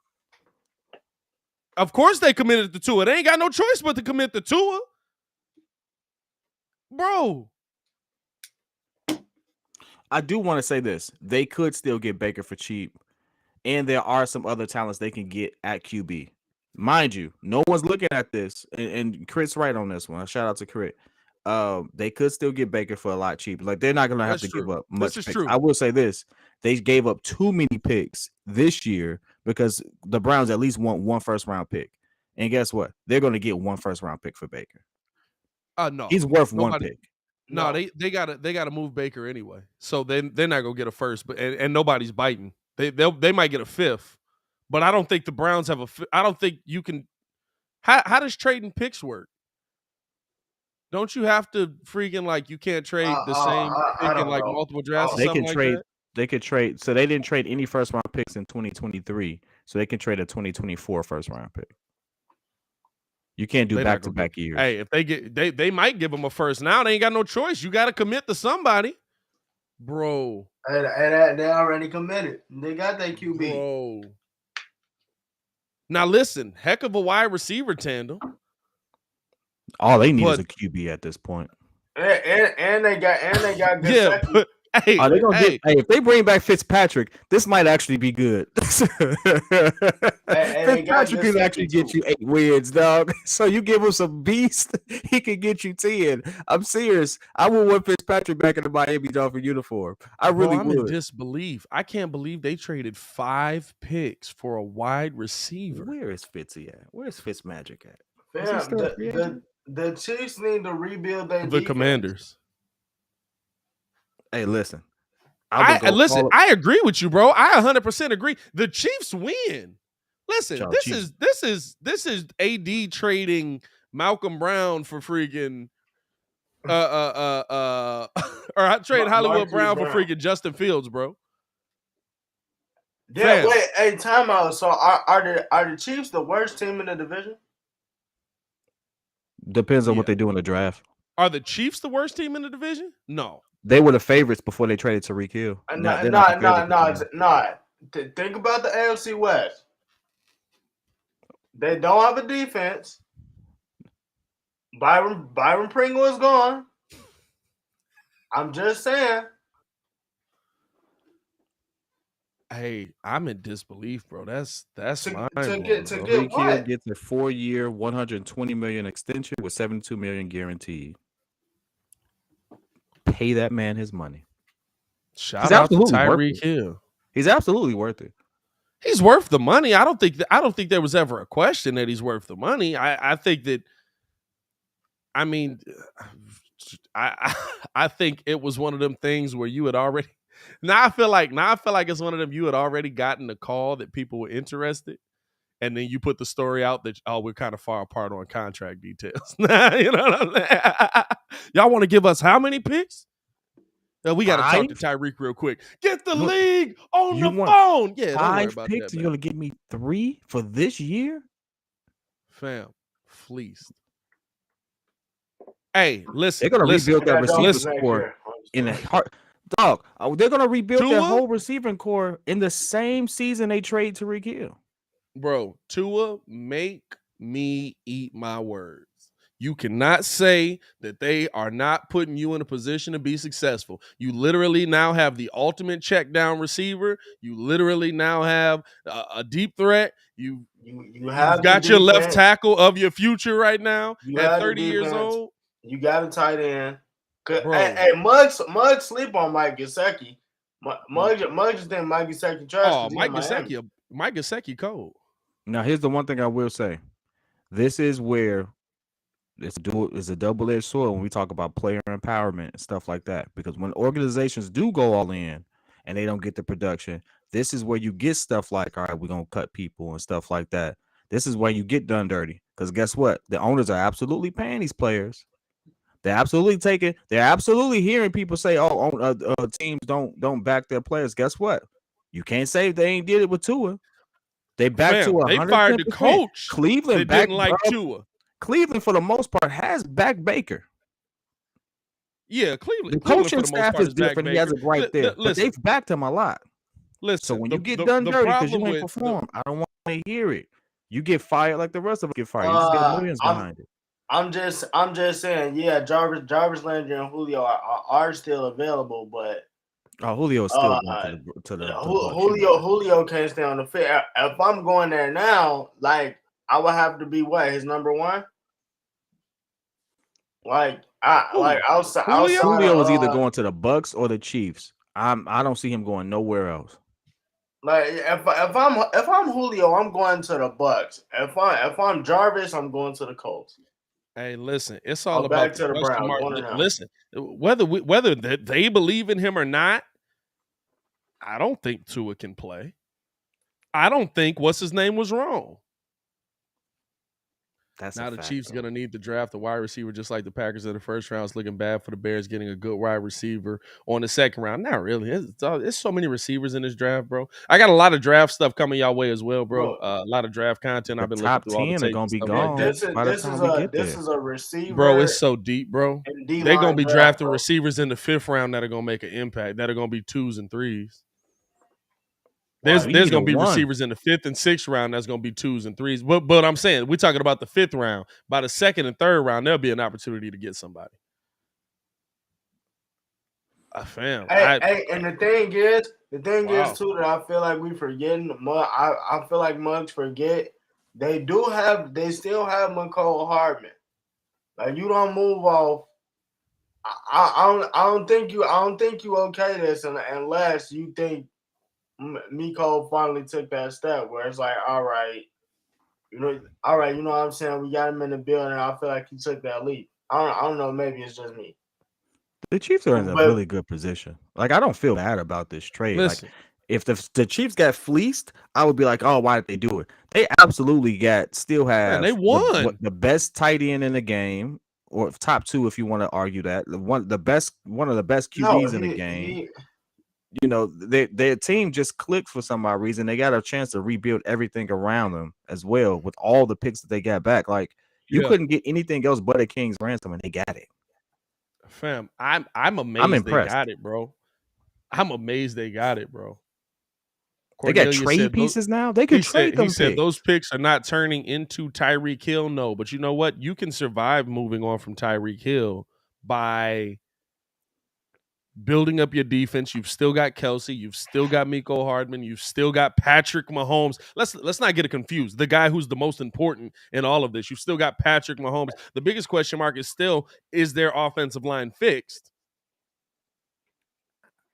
Of course they committed to Tua. They ain't got no choice but to commit to Tua. Bro. I do want to say this. They could still get Baker for cheap. And there are some other talents they can get at QB. Mind you, no one's looking at this. And Crit's right on this one. Shout out to Crit. They could still get Baker for a lot cheaper. Like, they're not going to have to give up much. This is picks. true. I will say this. They gave up too many picks this year because the Browns at least want 1 first-round pick. And guess what? They're going to get 1 first-round pick for Baker. No. He's worth 1 pick. No, they gotta move Baker anyway. So they're not gonna get a first, but and nobody's biting. They might get a 5th, but I don't think the Browns have I don't think you can. How does trading picks work? Don't you have to freaking, like, you can't trade the same pick in like multiple drafts? Or something like that? They could trade. So they didn't trade any first round picks in 2023. So they can trade a 2024 first round pick. You can't do They not back to gonna back give- years. Hey, if they might give him a first now. They ain't got no choice. You got to commit to somebody, bro. And they already committed. They got their QB. Bro. Now listen, heck of a wide receiver tandem. All they need But- is a QB at this point. And they got Yeah, Gesicki. but hey, Are they gonna hey, hey, if they bring back Fitzpatrick, this might actually be good. they got Fitzpatrick can actually Gesicki get too. you 8 wins, dog. So you give him some beast, he can get you 10. I'm serious. I would want Fitzpatrick back in the Miami Dolphin uniform. I bro, really I'm in would. disbelief. I can't believe they traded 5 picks for a wide receiver. Where is Fitzy at? Where's Fitzmagic at? Is he Fam, still a free agent? the Chiefs need to rebuild their The defense. Commanders. Hey, listen. I agree with you, bro. I 100% agree. The Chiefs win. Listen, Y'all, this Chiefs. is AD trading Malcolm Brown for freaking or I trade Hollywood Marquise Brown for Brown. freaking Justin Fields, bro. Yeah, Fam. wait, hey, time out. So are the Chiefs the worst team in the division? Depends on Yeah. what they do in the draft. Are the Chiefs the worst team in the division? No. They were the favorites before they traded Tyreek Hill. They're not the favorites anymore. Think about the AFC West. They don't have a defense. Byron Pringle is gone. I'm just saying. Hey, I'm in disbelief, bro. That's To mind get- blowing, to bro. get- Tyreek Hill what? gets a 4-year, $120 million extension with $72 million guaranteed. Pay that man his money. Shout He's out to absolutely worth Tyreek it. Hill. He's absolutely worth it. He's worth the money. I don't think there was ever a question that he's worth the money. I think that. I mean, I think it was one of them things where you had already. Now I feel like it's one of them you had already gotten a call that people were interested, and then you put the story out that we're kind of far apart on contract details. You know what I'm saying? Y'all want to give us how many picks? We got to talk to 5? Tyreek real quick. Get the Look, league on you the want phone. Yeah, don't worry 5 about picks, that, you're man. gonna give me 3 for this year? Fam, fleeced. Hey, listen. They're gonna rebuild that receiver Listen. core in a heart. Dog, they're gonna rebuild their Tua? whole receiving core in the same season they trade Tyreek Hill. Bro, Tua, make me eat my words. You cannot say that they are not putting you in a position to be successful. You literally now have the ultimate check down receiver. You literally now have a deep threat. You've got your left tackle of your future right now at 30 years old. You got a tight end. Bro. Hey, Muggs sleep on Mike Gesicki. Muggs think Mike Gesicki trash. Oh, Mike Gesicki cold. Now, here's the one thing I will say. This is where it's a double-edged sword when we talk about player empowerment and stuff like that. Because when organizations do go all in and they don't get the production, this is where you get stuff like, all right, we're going to cut people and stuff like that. This is where you get done dirty. Because guess what? The owners are absolutely paying these players. They're absolutely hearing people say, teams don't back their players. Guess what? You can't say they ain't did it with Tua. They back to 100%. They fired the coach. Cleveland didn't like Tua. Cleveland, for the most part, has backed Baker. Yeah, Cleveland. The Cleveland, coaching for the most staff part, is different. He has it right there. But Listen, they've backed him a lot. listen. So when you get the done dirty because you problem ain't with perform, I don't want to hear it. You get fired like the rest of us get fired. You just get millions behind it. I'm just saying, yeah, Jarvis Landry and Julio are still available, but Julio is still going to the Julio can't stay on the field. If I'm going there now, like I would have to be his number one. Outside. Julio is either going to the Bucks or the Chiefs. I don't see him going nowhere else. Like if I'm Julio, I'm going to the Bucks. If I'm Jarvis, I'm going to the Colts. Hey, listen, it's all about back to the Browns. Listen, whether they believe in him or not, I don't think Tua can play. I don't think what's his name was wrong. Now the Chiefs are going to need to draft a wide receiver just like the Packers in the first round. It's looking bad for the Bears getting a good wide receiver on the second round. Not really. It's so many receivers in this draft, bro. I got a lot of draft stuff coming y'all way as well, bro. A lot of draft content. I've been looking through all the 10 are going to be gone by the time we get there. This is a receiver. Bro, it's so deep, bro. They're going to be drafting receivers in the fifth round that are going to make an impact, that are going to be 2s and 3s. There's going to be receivers in the 5th and 6th round that's going to be 2s and 3s. But I'm saying, we're talking about the 5th round. By the 2nd and 3rd round, there'll be an opportunity to get somebody. Fam. And the thing is too that I feel like we forgetting. I feel like mugs forget. They still have McCole Hardman. Like, you don't move off. I don't think you okay this unless you think Miko finally took that step where it's like, all right, you know what I'm saying? We got him in the building. I feel like he took that leap. I don't know. Maybe it's just me. The Chiefs are in a really good position. Like, I don't feel bad about this trade. Listen. Like, if the Chiefs got fleeced, I would be like, oh, why did they do it? They absolutely still have they won the best tight end in the game, or top 2 if you want to argue that. One of the best QBs in the game. You know, their team just clicked for some odd reason. They got a chance to rebuild everything around them as well with all the picks that they got back. Like, you couldn't get anything else but a king's ransom, and they got it. Fam, I'm amazed they got it, bro. I'm amazed they got it, bro. Cornelius, they got trade pieces now. They could trade them. He said those picks are not turning into Tyreek Hill. No, but you know what? You can survive moving on from Tyreek Hill by building up your defense. You've still got Kelsey. You've still got Mecole Hardman. You've still got Patrick Mahomes. Let's not get it confused. The guy who's the most important in all of this. You've still got Patrick Mahomes. The biggest question mark is still, is their offensive line fixed?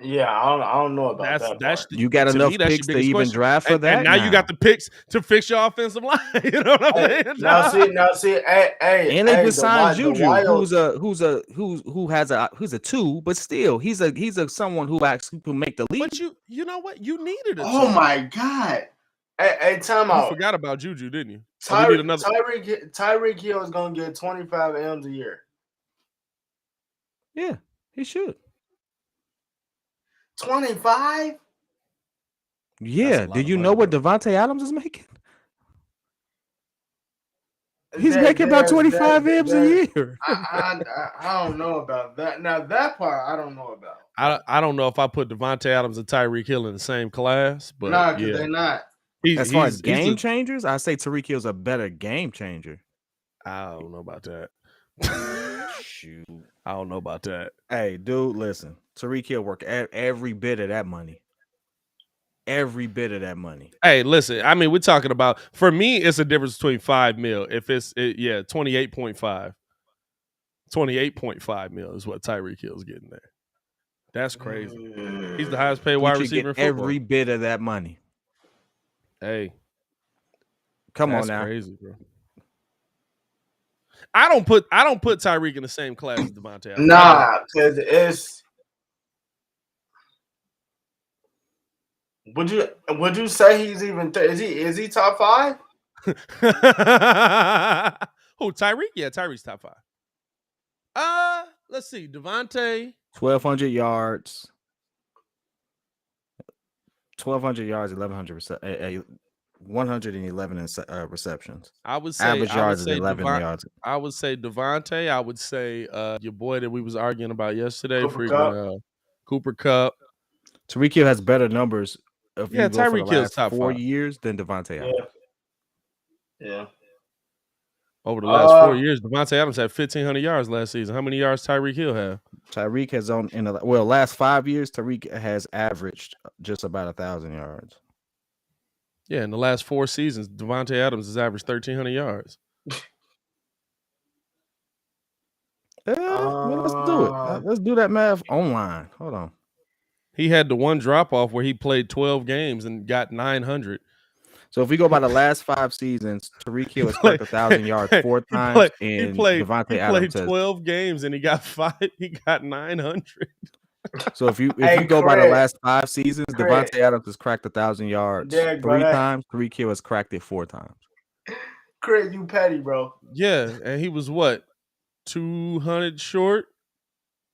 Yeah, I don't know about that. You got enough picks to even draft for that. And now you got the picks to fix your offensive line. You know what I'm saying? Now see. And they just signed Juju, who has a 2, but still he's a someone who actually can make the league. But you know what? You needed it. Oh my God! Hey, time out. You forgot about Juju, didn't you? Tyreek Hill is gonna get 25 M's a year. Yeah, he should. 25? Yeah. Do you know what Devontae Adams is making? He's making about 25 M's a year. I don't know about that. Now that part I don't know about. I don't know if I put Devontae Adams and Tyreek Hill in the same class, but because they're not. As far as game changers, I say Tyreek Hill's a better game changer. I don't know about that. Shoot. I don't know about that. Hey, dude, listen. Tyreek Hill worked every bit of that money. Every bit of that money. Hey, listen. I mean, we're talking about, for me, it's a difference between $5 million. If it's 28.5. 28.5 million is what Tyreek Hill's getting there. That's crazy. He's the highest paid wide receiver in football. Every bit of that money. Hey, come on now. Crazy, bro. I don't put Tyreek in the same class as Devontae. Nah, because it's. Would you say he's even? Is he top 5? Who, Tyreek? Yeah, Tyreek's top 5. Let's see, Devontae. 1,200 yards. 1,200 yards, 1,100 111 receptions. I would say average yards is 11 yards. I would say Devontae. I would say your boy that we was arguing about yesterday, Cooper Kupp. Tyreek Hill has better numbers. Tyreek Hill's top 4 years than Devontae Adams. Yeah. Over the last 4 years, Devontae Adams had 1,500 yards last season. How many yards Tyreek Hill have? Tyreek has last 5 years, Tyreek has averaged just about 1,000 yards. Yeah, in the last 4 seasons, Devontae Adams has averaged 1,300 yards. Let's do it. Let's do that math online. Hold on. He had the one drop-off where he played 12 games and got 900. So if we go by the last 5 seasons, Tyreek Hill has cracked 1,000 yards 4 times, and Devontae Adams played 12 games and he got 900. So if you go by the last 5 seasons, Devontae Adams has cracked 1,000 yards 3 times. Tyreek Hill has cracked it 4 times. Craig, you petty, bro. Yeah, and he was what, 200 short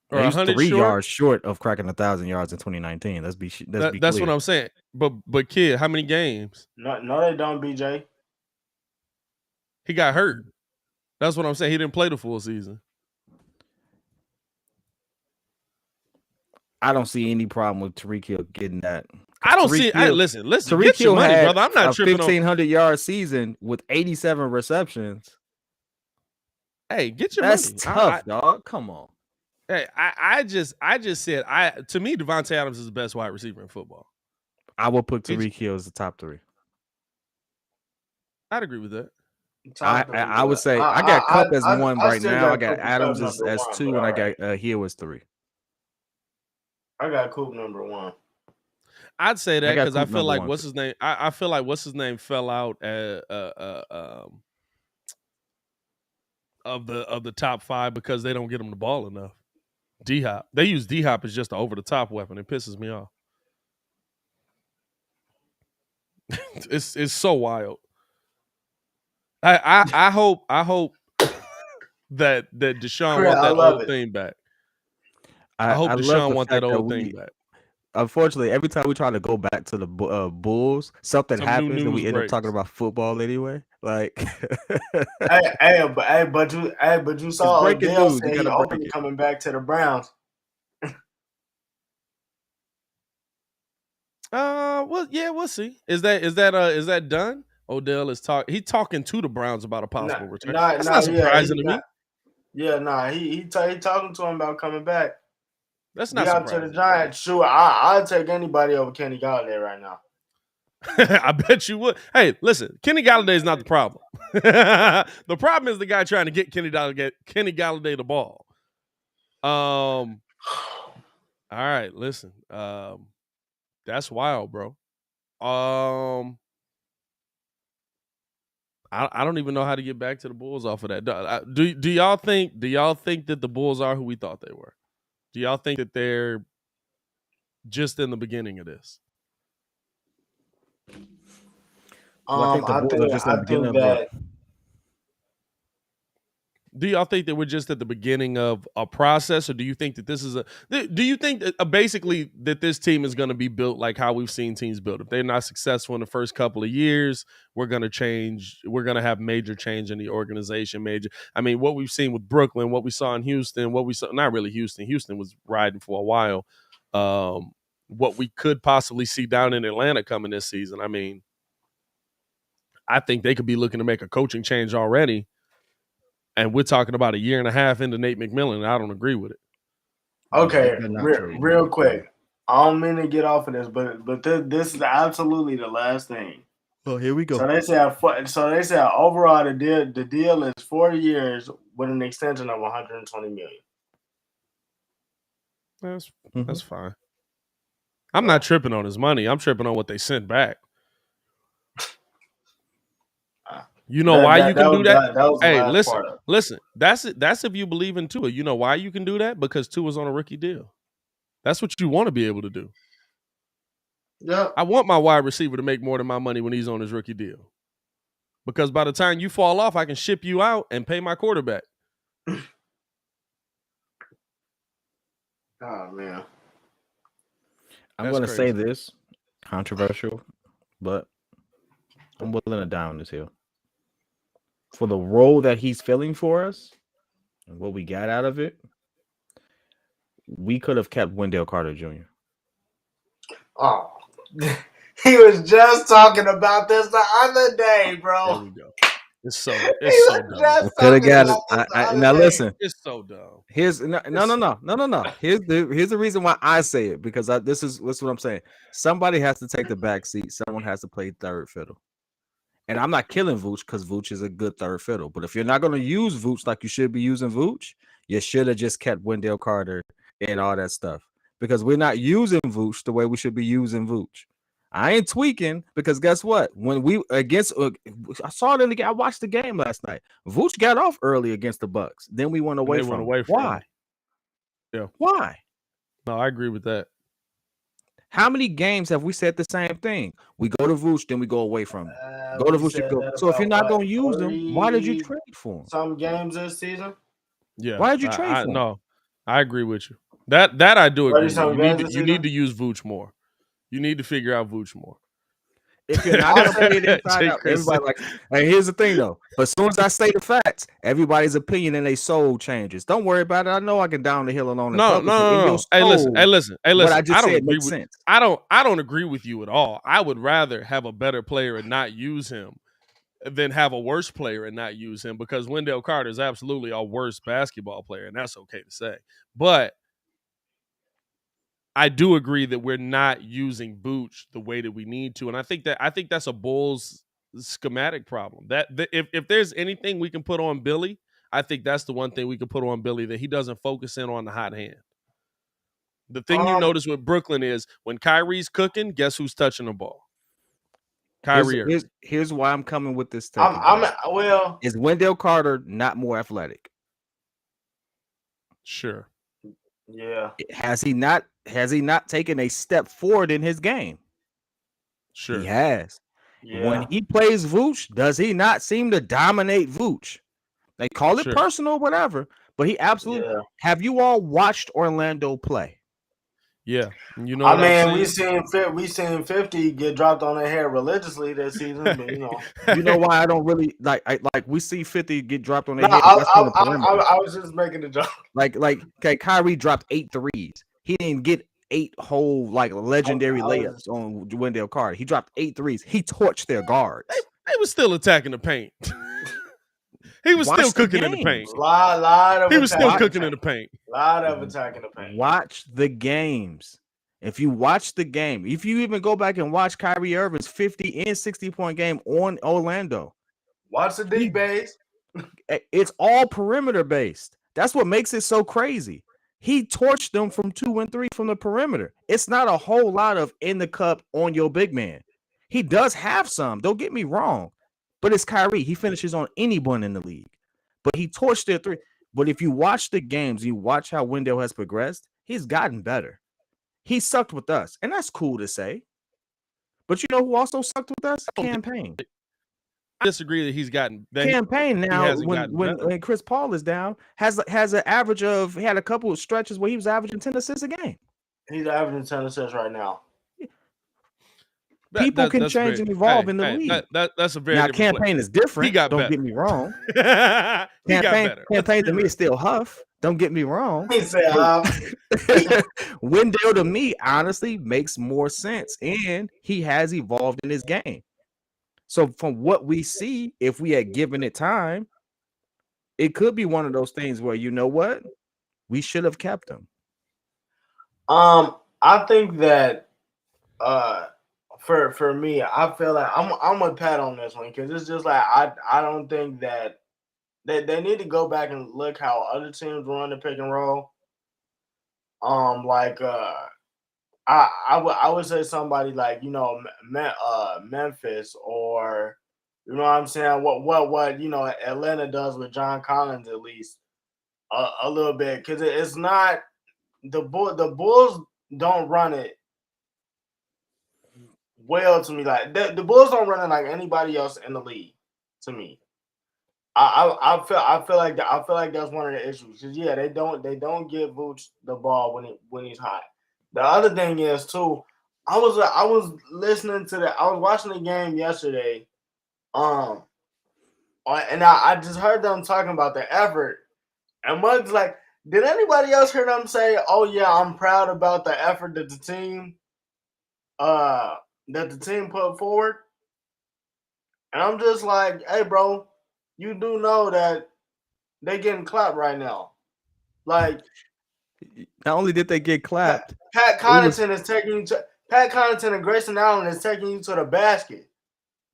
or He was 100 3 short? yards short of cracking 1,000 yards in 2019. Let's be That's clear. what I'm saying. But kid, how many games? No, they don't, BJ. He got hurt. That's what I'm saying. He didn't play the full season. I don't see any problem with Tyreek Hill getting that. I don't Tyreek see. Hill- Listen. Tyreek Get your Hill money, had brother. I'm not a tripping on. 1,500-yard season with 87 receptions. Hey, get your That's money. tough, dog. Come on. Hey, I just said to me, Devontae Adams is the best wide receiver in football. I will put Tyreek Hill as the top 3. I'd agree with that. I would say I got Cup as 1 right now. I got Adams as 2, and I got Hill as 3. I got Coop number 1. I'd say that because I feel like 1. what's his name? I feel like what's his name fell out of the top 5 because they don't get him the ball enough. D-Hop. They use D-Hop as just an over-the-top weapon. It pisses me off. It's so wild. I hope that Deshaun want that old thing back. I hope Deshaun want that old thing back. Unfortunately, every time we try to go back to the Bulls, something happens and we end up talking about football anyway. Like, but you saw Odell say he openly coming back to the Browns. Well, yeah, we'll see. Is that done? Odell is talking to the Browns about a possible return. That's not surprising to me. He talking to him about coming back. That's not surprising. To the Giants. Sure, I'll take anybody over Kenny Galladay right now. I bet you would. Hey, listen, Kenny Galladay is not the problem. The problem is the guy trying to get Kenny Galladay the ball. All right, listen. That's wild, bro. I don't even know how to get back to the Bulls off of that. Do y'all think that the Bulls are who we thought they were? Do y'all think that they're just in the beginning of this? Do y'all think that we're just at the beginning of a process, or do you think that this is do you think that basically that this team is going to be built like how we've seen teams built? If they're not successful in the first couple of years, we're going to change. We're going to have major change in the organization. I mean, what we've seen with Brooklyn, what we saw in Houston, not really Houston. Houston was riding for a while. What we could possibly see down in Atlanta coming this season. I mean, I think they could be looking to make a coaching change already. And we're talking about 1.5 years into Nate McMillan, and I don't agree with it. Okay, real quick. I don't mean to get off of this, but this is absolutely the last thing. Well, here we go. So they say overall the deal is 4 years with an extension of $120 million. That's fine. I'm not tripping on his money. I'm tripping on what they sent back. You know why you can do that? Hey, listen. That's it. That's if you believe in Tua. You know why you can do that? Because Tua's on a rookie deal. That's what you want to be able to do. Yeah. I want my wide receiver to make more than my money when he's on his rookie deal. Because by the time you fall off, I can ship you out and pay my quarterback. Oh man. I'm going to say this, controversial, but I'm willing to die on this hill. For the role that he's filling for us and what we got out of it, we could have kept Wendell Carter Jr. Oh, he was just talking about this the other day, bro. There we go. It's so dumb. Could have got it. Now listen, it's so dumb. Here's no. Here's the reason why I say it, because this is what I'm saying. Somebody has to take the back seat. Someone has to play third fiddle. And I'm not killing Vooch because Vooch is a good third fiddle. But if you're not going to use Vooch like you should be using Vooch, you should have just kept Wendell Carter and all that stuff. Because we're not using Vooch the way we should be using Vooch. I ain't tweaking because guess what? When we against, I saw it in the game. I watched the game last night. Vooch got off early against the Bucks. Then we went away from him. Why? Yeah. Why? No, I agree with that. How many games have we said the same thing? We go to Vooch, then we go away from him. Go to We Vooch and said go. that So if you're about not what, gonna use them, why did you 30 trade for him? some games this season? Yeah. Why did you trade for him? No, I agree with you. That I do 30 agree with. some games this You need season? to use Vooch more. You need to figure out Vooch more. If you're not gonna play it inside Jay out, Chris everybody like. And here's the thing though. But as soon as I say the facts, everybody's opinion and their soul changes. Don't worry about it. I know I can down the hill alone in No. public. But in your Hey, soul, listen. what I I just don't said agree makes with. sense. I don't agree with you at all. I would rather have a better player and not use him than have a worse player and not use him, because Wendell Carter is absolutely a worse basketball player, and that's okay to say. But I do agree that we're not using Vooch the way that we need to, and I think that's a Bulls schematic problem. If there's anything we can put on Billy, I think that's the one thing we can put on Billy, that he doesn't focus in on the hot hand. The thing you notice with Brooklyn is when Kyrie's cooking, guess who's touching the ball? Kyrie Irving. Here's why I'm coming with this take. Well, Is Wendell Carter not more athletic? Sure. yeah. Has he not taken a step forward in his game? Sure. He has. Yeah. When he plays Vooch, does he not seem to dominate Vooch? They call it Sure. personal, whatever. But he absolutely. Yeah. Have you all watched Orlando play? Yeah. You know I what I'm mean, saying? we seen 50 get dropped on their head religiously this season, but you know. You know why I don't really like we see 50 get dropped on their No, head. That's from the perimeter. I was just making a joke. Okay, Kyrie dropped 8 threes. He didn't get 8 whole legendary layups on Wendell Carter. He dropped 8 threes. He torched their guards. They was still attacking the paint. He was still cooking in the paint. He was still cooking in the paint. Lot of attacking the paint. Watch the games. If you watch the game, if you even go back and watch Kyrie Irving's 50 and 60-point game on Orlando, watch the deep base. It's all perimeter based. That's what makes it so crazy. He torched them from 2 and 3 from the perimeter. It's not a whole lot of in the cup on your big man. He does have some. Don't get me wrong. But it's Kyrie. He finishes on anyone in the league. But he torched their 3. But if you watch the games, you watch how Wendell has progressed, he's gotten better. He sucked with us. And that's cool to say. But you know who also sucked with us? Campaign. I disagree that he's gotten that Campaign now when Chris Paul is down has an average of, he had a couple of stretches where he was averaging 10 assists a game. He's averaging 10 assists right now. People can change and evolve in the league. That's a very now different Campaign play. is different. He got don't better. Get me wrong. He got better. Campaign to me is still Huff. Don't get me wrong. He said, Wendell to me honestly makes more sense, and he has evolved in his game. So from what we see, if we had given it time, it could be one of those things where, you know what, we should have kept him. I think that for me, I feel like I'm with Pat on this one, because it's just like I don't think that they need to go back and look how other teams run the pick and roll. I would say somebody like, you know, Memphis, or you know what I'm saying, what you know Atlanta does with John Collins, at least a little bit, because it's not the Bulls don't run it well to me. Like the Bulls don't run it like anybody else in the league to me. I feel like that's one of the issues. Cause yeah, they don't give Vooch the ball when he's hot. The other thing is too, I was listening to I was watching the game yesterday, and I just heard them talking about the effort, and Muggs like, did anybody else hear them say, "Oh yeah, I'm proud about the effort that the team put forward"? And I'm just like, hey, bro, you do know that they getting clapped right now. Like, not only did they get clapped, Pat Connaughton is taking you to Pat Connaughton and Grayson Allen is taking you to the basket.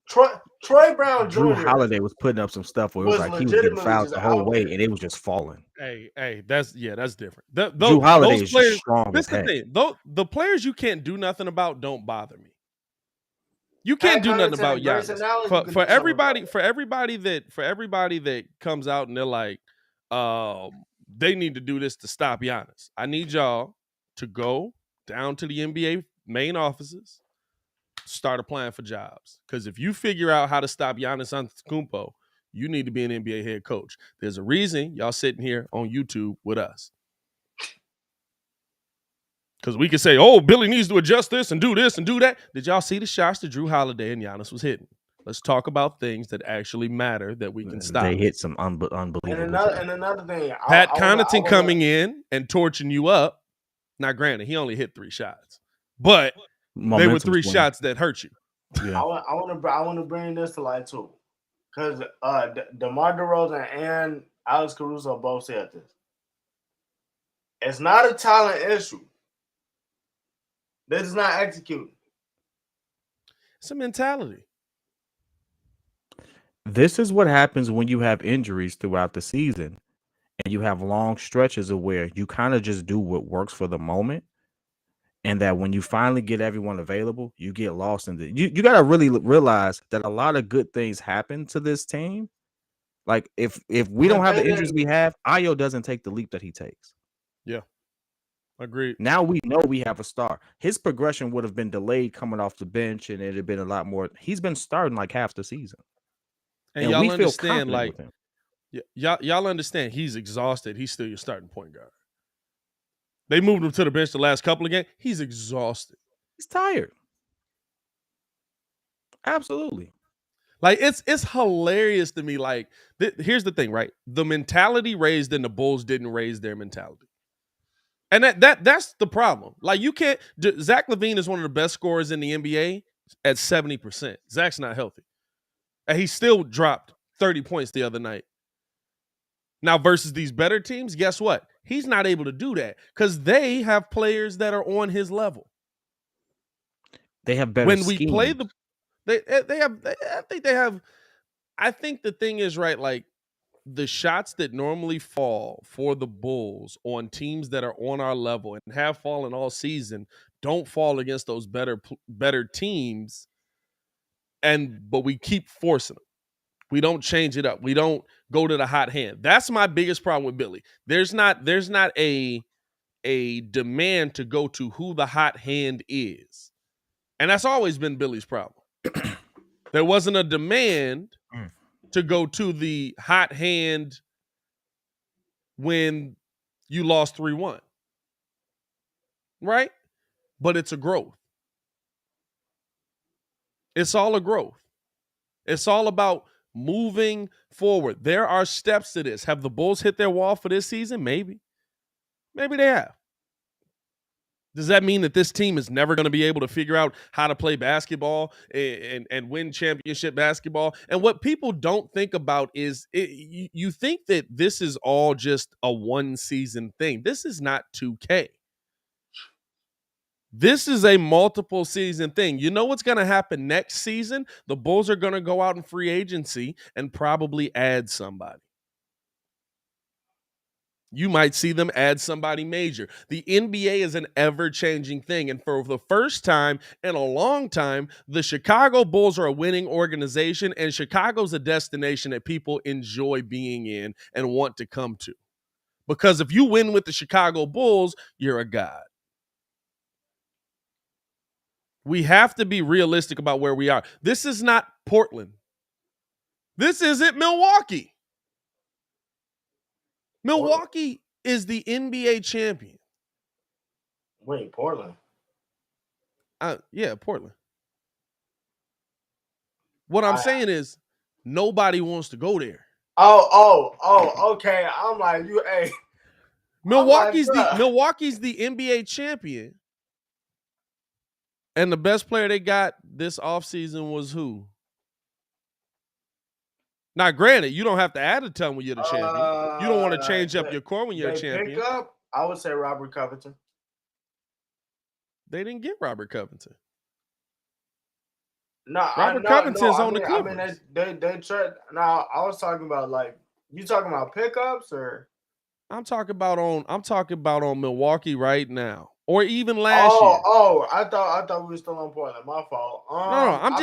Troy Brown Jr. Drew Holiday was putting up some stuff where it was like he was getting fouled the whole way, and it was just falling. Hey, that's different. Drew Holiday is just strong as heck. The players you can't do nothing about don't bother me. You can't do nothing about Giannis. For everybody that comes out and they're like, they need to do this to stop Giannis. I need y'all to go down to the NBA main offices start applying for jobs. Because if you figure out how to stop Giannis Antetokounmpo, you need to be an NBA head coach. There's a reason y'all sitting here on YouTube with us. Because we can say, oh, Billy needs to adjust this and do that. Did y'all see the shots that Drew Holiday and Giannis was hitting? Let's talk about things that actually matter that we can stop. They hit some unbelievable. And another thing, Pat Connaughton coming in and torching you up. Now, granted, he only hit 3 shots, but they were 3 shots that hurt you. Yeah. I want to bring this to light too, because DeMar DeRozan and Alex Caruso both said this. It's not a talent issue. This is not executing. It's a mentality. This is what happens when you have injuries throughout the season and you have long stretches of where you kind of just do what works for the moment. And that when you finally get everyone available, you get lost in it. You got to really realize that a lot of good things happen to this team. Like if we don't have the injuries we have, Ayo doesn't take the leap that he takes. Yeah. Agreed. Now we know we have a star. His progression would have been delayed coming off the bench, and it'd have been a lot more. He's been starting like half the season. And y'all understand, like, y'all understand he's exhausted. He's still your starting point guard. They moved him to the bench the last couple of games. He's exhausted. He's tired. Absolutely. Like, it's hilarious to me. Like, here's the thing, right? The mentality raised and the Bulls didn't raise their mentality. And that's the problem. Like, you can't – Zach LaVine is one of the best scorers in the NBA at 70%. Zach's not healthy. And he still dropped 30 points the other night. Now, versus these better teams, guess what? He's not able to do that because they have players that are on his level. They have better when schemes. We play the I think the thing is, right, like, the shots that normally fall for the Bulls on teams that are on our level and have fallen all season don't fall against those better teams. But we keep forcing them. We don't change it up. We don't go to the hot hand. That's my biggest problem with Billy. There's not a demand to go to who the hot hand is. And that's always been Billy's problem. There wasn't a demand to go to the hot hand when you lost 3-1. Right? But it's a growth. It's all a growth. It's all about moving forward. There are steps to this. Have the Bulls hit their wall for this season? Maybe. Maybe they have. Does that mean that this team is never going to be able to figure out how to play basketball and win championship basketball? And what people don't think about is you think that this is all just a one-season thing. This is not 2K. This is a multiple season thing. You know what's going to happen next season? The Bulls are going to go out in free agency and probably add somebody. You might see them add somebody major. The NBA is an ever-changing thing. And for the first time in a long time, the Chicago Bulls are a winning organization, and Chicago's a destination that people enjoy being in and want to come to. Because if you win with the Chicago Bulls, you're a god. We have to be realistic about where we are. This is not Portland. This isn't Milwaukee. Milwaukee is the NBA champion. Wait, Portland? Yeah, Portland. What I'm saying is nobody wants to go there. Oh, okay. I'm like, hey. Milwaukee's the NBA champion. And the best player they got this offseason was who? Now, granted, you don't have to add a ton when you're the champion. You don't want to change up your core when you're a champion. I would say Robert Covington. They didn't get Robert Covington. No, Robert Covington's on the Clippers. I mean, they tried. Now, I was talking about, like, you talking about pickups or? I'm talking about on Milwaukee right now. Or even last year. Oh, I thought we were still on Portland. My fault. No, I'm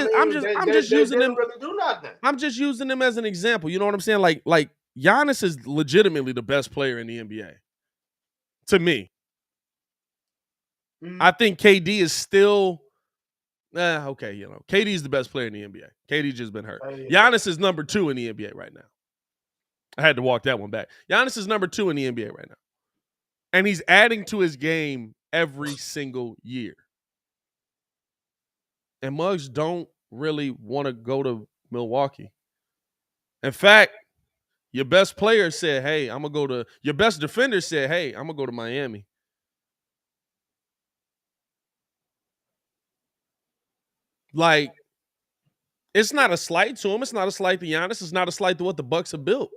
just using them. Really do nothing. I'm just using them as an example. You know what I'm saying? Like Giannis is legitimately the best player in the NBA. To me. I think KD is still Okay, KD's the best player in the NBA. KD's just been hurt. Yeah. Giannis is number 2 in the NBA right now. I had to walk that one back. Giannis is number 2 in the NBA right now. And he's adding to his game every single year. And Muggs don't really want to go to Milwaukee. In fact, your best player said, hey, I'm going to go to – your best defender said, hey, I'm going to go to Miami. Like, it's not a slight to him. It's not a slight to Giannis. It's not a slight to what the Bucks have built.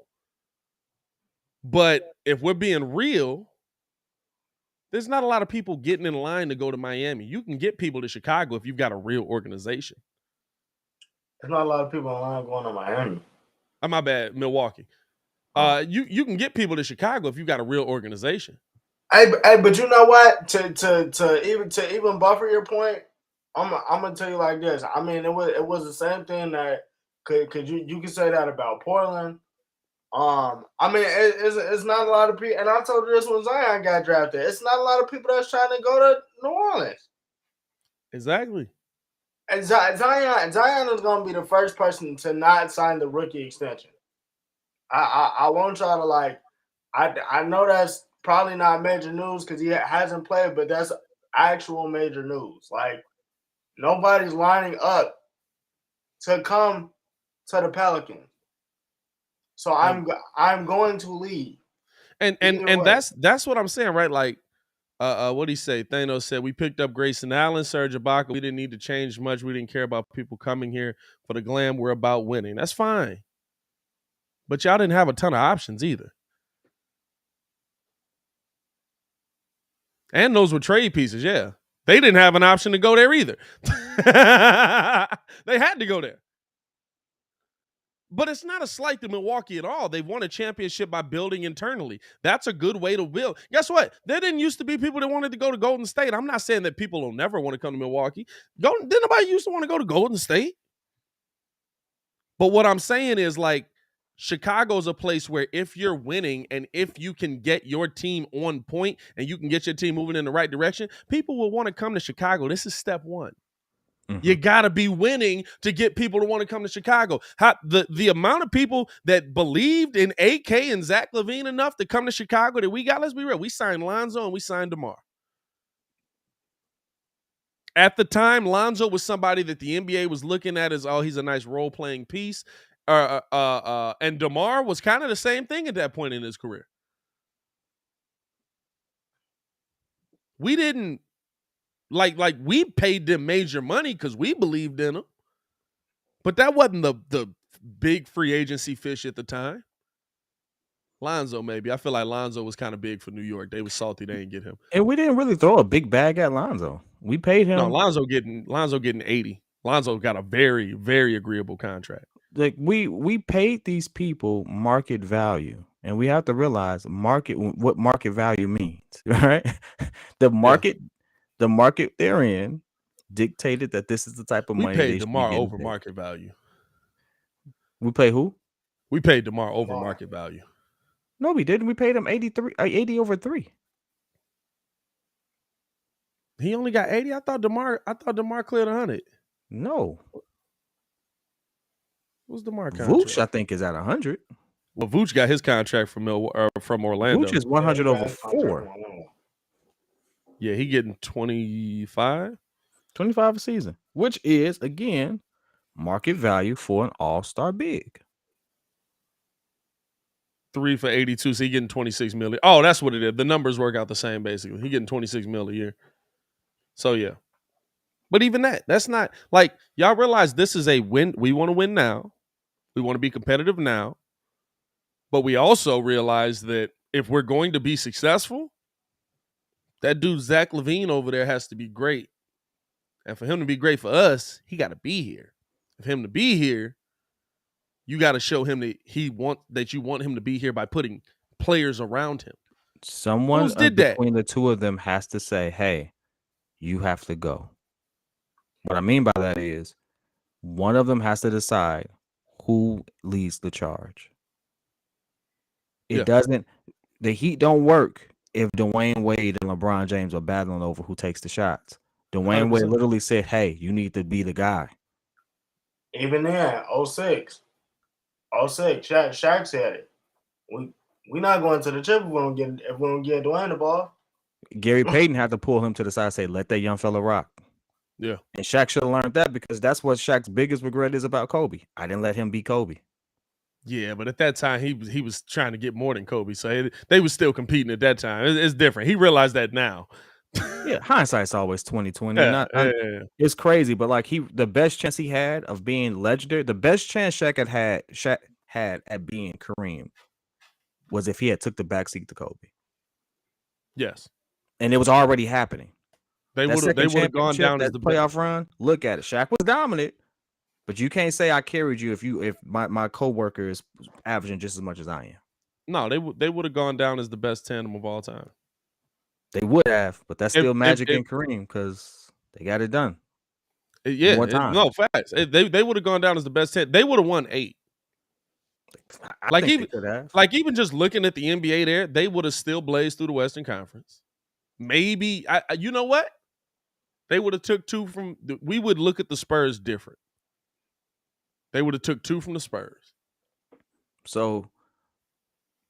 But if we're being real, there's not a lot of people getting in line to go to Miami. You can get people to Chicago if you've got a real organization. There's not a lot of people in line going to Miami. My bad, Milwaukee. You can get people to Chicago if you've got a real organization. Hey, but you know what? To even buffer your point, I'm gonna tell you like this. I mean, it was the same thing that could you can say that about Portland. I mean, it's not a lot of people, and I told you this when Zion got drafted. It's not a lot of people that's trying to go to New Orleans. Exactly. And Zion is gonna be the first person to not sign the rookie extension. I want y'all to like. I know that's probably not major news because he hasn't played, but that's actual major news. Like, nobody's lining up to come to the Pelicans. So I'm going to leave. And that's what I'm saying, right? Like, what did he say? Thanos said, we picked up Grayson Allen, Serge Ibaka. We didn't need to change much. We didn't care about people coming here for the glam. We're about winning. That's fine. But y'all didn't have a ton of options either. And those were trade pieces, yeah. They didn't have an option to go there either. They had to go there. But it's not a slight to Milwaukee at all. They've won a championship by building internally. That's a good way to build. Guess what? There didn't used to be people that wanted to go to Golden State. I'm not saying that people will never want to come to Milwaukee. Didn't nobody used to want to go to Golden State? But what I'm saying is, like, Chicago's a place where if you're winning and if you can get your team on point and you can get your team moving in the right direction, people will want to come to Chicago. This is step one. Mm-hmm. You got to be winning to get people to want to come to Chicago. The amount of people that believed in AK and Zach LaVine enough to come to Chicago that we got, let's be real, we signed Lonzo and we signed DeMar. At the time, Lonzo was somebody that the NBA was looking at as, oh, he's a nice role-playing piece. And DeMar was kind of the same thing at that point in his career. We didn't like we paid them major money because we believed in them, but that wasn't the big free agency fish at the time. Lonzo, maybe. I feel like Lonzo was kind of big for New York. They were salty they didn't get him, and we didn't really throw a big bag at Lonzo. We paid him. No, Lonzo getting 80. Lonzo got a very, very agreeable contract. Like we paid these people market value, and we have to realize what market value means, right? The market they're in dictated that this is the type of money we paid DeMar over market value. We pay who? We paid DeMar over market value. No, we didn't. We paid him 80 over 3. He only got 80. I thought DeMar cleared 100. No. What's DeMar contract? Vooch, I think, is at 100. Well, Vooch got his contract from Orlando. Vooch is 100 over 4. Yeah, he getting 25? 25 a season, which is, again, market value for an all-star big. 3 for 82, so he getting 26 million. Oh, that's what it is. The numbers work out the same, basically. He getting 26 mil a year. So, yeah. But even that's not, like, y'all realize this is a win. We want to win now. We want to be competitive now. But we also realize that if we're going to be successful, that dude Zach LaVine over there has to be great. And for him to be great for us, he got to be here. For him to be here, you got to show him that you want him to be here by putting players around him. Someone between the two of them has to say, hey, you have to go. What I mean by that is one of them has to decide who leads the charge. The Heat don't work if Dwayne Wade and LeBron James are battling over who takes the shots. Dwayne Wade 100%. literally said, "Hey, you need to be the guy." Even then, 06, Shaq said it. We not going to the chip if we don't get Dwayne the ball. Gary Payton had to pull him to the side and say, "Let that young fella rock." Yeah. And Shaq should have learned that, because that's what Shaq's biggest regret is about Kobe. I didn't let him be Kobe. Yeah, but at that time he was trying to get more than Kobe, so they was still competing at that time. It's different. He realized that now. Yeah, hindsight's always 20/20. Yeah, It's crazy, but like the best chance he had of being legendary, the best chance Shaq had at being Kareem was if he had took the backseat to Kobe, Yes, and it was already happening. they would have gone down as the playoff run. Look at it. Shaq was dominant, but you can't say I carried you if my coworker is averaging just as much as I am. No, they would have gone down as the best tandem of all time. They would have, but that's still Magic and Kareem, because they got it done. Yeah, More time. no facts. They would have gone down as the best 10. They would have won 8. I think they could have. Like even just looking at the NBA there, they would have still blazed through the Western Conference. Maybe you know what? They would have took 2 from. We would look at the Spurs different. They would have took 2 from the Spurs. So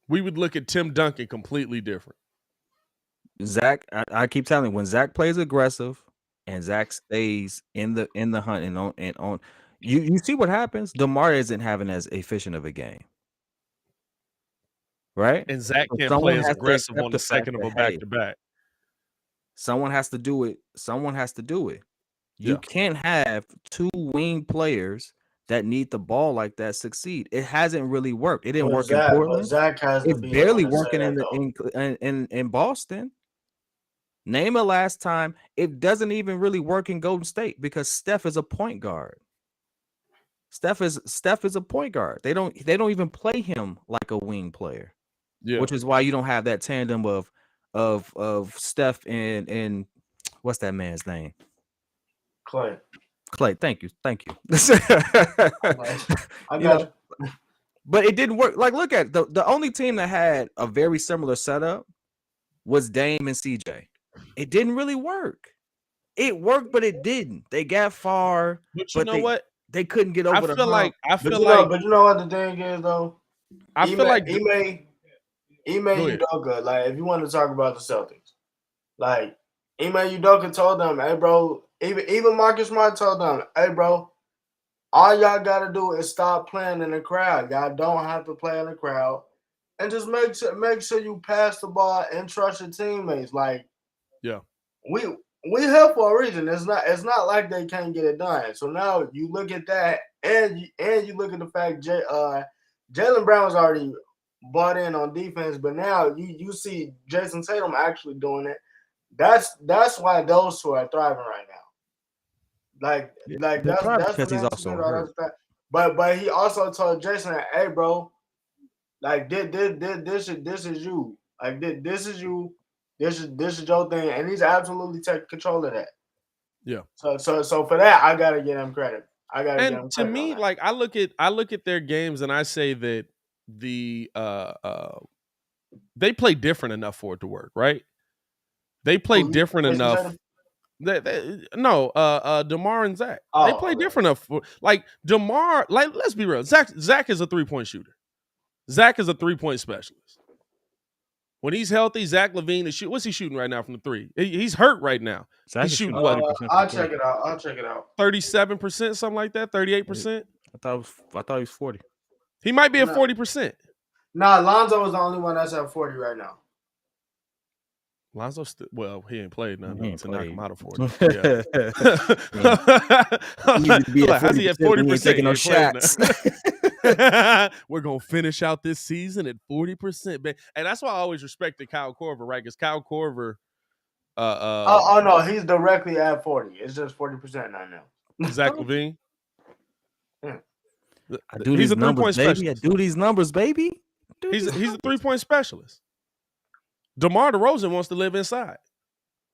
we would look at Tim Duncan completely different. Zach, I keep telling you, when Zach plays aggressive and Zach stays in the hunt and on, you see what happens. DeMar isn't having as efficient of a game, right? And Zach can't play as aggressive on the second of a back-to-back. Someone has to do it. You can't have 2 wing players that need the ball like that succeed. It hasn't really worked. It didn't work in Portland. Zach has it's barely working in Boston. Name a last time. It doesn't even really work in Golden State because Steph is a point guard. Steph is a point guard. They don't even play him like a wing player. Yeah. Which is why you don't have that tandem of Steph and what's that man's name? Clay. Thank you. I got you. But it didn't work. Like, look at the only team that had a very similar setup was Dame and CJ. It didn't really work. It worked, but it didn't. They got far, but you know what? They couldn't get over the hump. But you know what the thing is though? I feel like Ime Udoka, like if you want to talk about the Celtics, like Ime Udoka told them, hey bro, even Marcus Smart told them, hey bro, all y'all gotta do is stop playing in the crowd. Y'all don't have to play in the crowd. And just make sure you pass the ball and trust your teammates. Like, yeah. We here for a reason. It's not like they can't get it done. So now you look at that and you look at the fact Jaylen Brown was already bought in on defense, but now you see Jason Tatum actually doing it. That's why those 2 are thriving right now. That's because he's also hurt. But he also told Jason, hey bro, like this is you. Like this is you. This is your thing, and he's absolutely taking control of that. Yeah. So for that, I gotta give him credit. And to me, like I look at their games and I say that the they play different enough for it to work, right? They play different enough. DeMar and Zach. They play different enough for like DeMar. Like let's be real, Zach is a 3-point shooter. Zach is a 3-point specialist. When he's healthy, Zach LaVine is what's he shooting right now from the 3? He's hurt right now. He's shooting what? I'll check it out. 37%, something like that. 38%. I thought he was 40. He might be at 40%. Nah, Lonzo is the only one that's at 40 right now. Lonzo, he ain't played nothing to knock him out of 40. Yeah. How's he at 40%? Taking no shots. We're gonna finish out this season at 40%, and that's why I always respected Kyle Korver, right? Because Kyle Korver, no, he's directly at 40. It's just 40% not now. Zach LaVine. Yeah. He's a 3-point specialist. I do these numbers, baby. He's a 3-point specialist. DeMar DeRozan wants to live inside.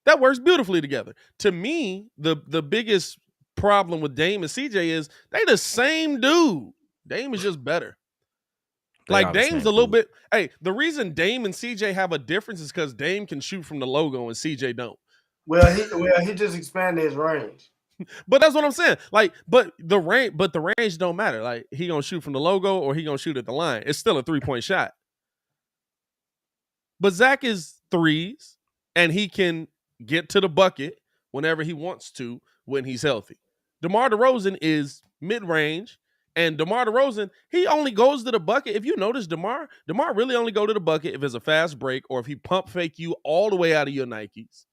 That works beautifully together. To me, the biggest problem with Dame and CJ is they the same dude. Dame is just better. Like Dame's a little bit. Hey, the reason Dame and CJ have a difference is because Dame can shoot from the logo and CJ don't. Well, he just expanded his range. But that's what I'm saying. Like, but the range don't matter. Like, he gonna shoot from the logo or he gonna shoot at the line. It's still a 3-point shot. But Zach is threes, and he can get to the bucket whenever he wants to when he's healthy. DeMar DeRozan is mid-range, and DeMar DeRozan, he only goes to the bucket. If you notice, DeMar really only go to the bucket if it's a fast break or if he pump fake you all the way out of your Nikes,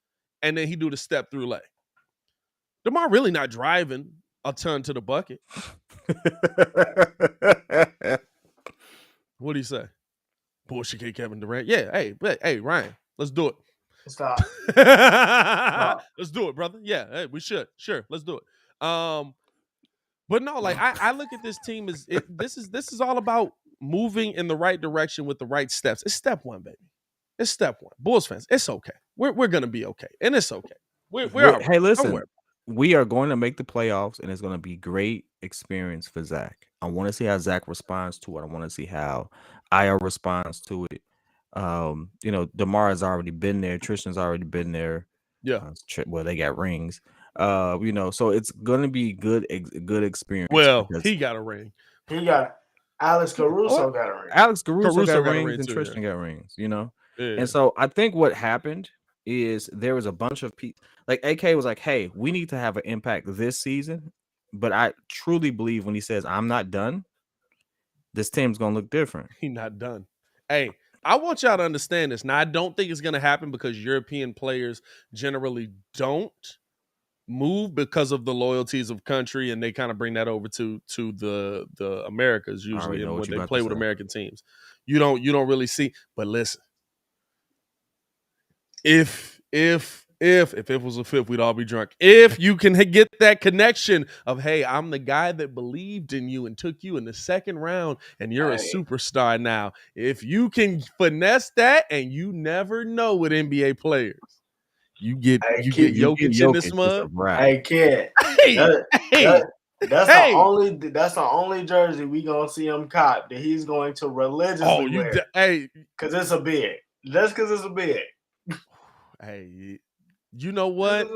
and then he do the step through lay. DeMar really not driving a ton to the bucket. What do you say? Bullshit, Kevin Durant. Yeah, hey, Ryan, let's do it. Stop. Let's do it, brother. Yeah, hey, we should. Sure, let's do it. But no, like I look at this team as this is all about moving in the right direction with the right steps. It's step one, baby. It's step one. Bulls fans, it's okay. We're gonna be okay, and it's okay. Hey, listen, we are going to make the playoffs, and it's going to be great experience for Zach. I want to see how Zach responds to it. I want to see how Io responds to it. DeMar has already been there. Tristan's already been there. Yeah. Well, they got rings. So it's going to be good experience. Well, he got a ring. He got Alex Caruso got a ring. Alex Caruso got rings, and Tristan got rings. Yeah. And so I think what happened is there was a bunch of people. Like AK was like, "Hey, we need to have an impact this season." But I truly believe when he says, "I'm not done," this team's gonna look different. He's not done. Hey, I want y'all to understand this. Now, I don't think it's gonna happen because European players generally don't move because of the loyalties of country, and they kind of bring that over to the Americas usually, and when they play with American teams. You don't really see. But listen, if it was a fifth, we'd all be drunk. If you can get that connection of, hey, I'm the guy that believed in you and took you in the second round, and you're a superstar now. If you can finesse that, and you never know with NBA players, you get Jokic in this mug. Hey, kid. That's the only jersey we gonna see him cop that he's going to religiously wear. Because it's a big. Just because it's a big. Hey. You know what?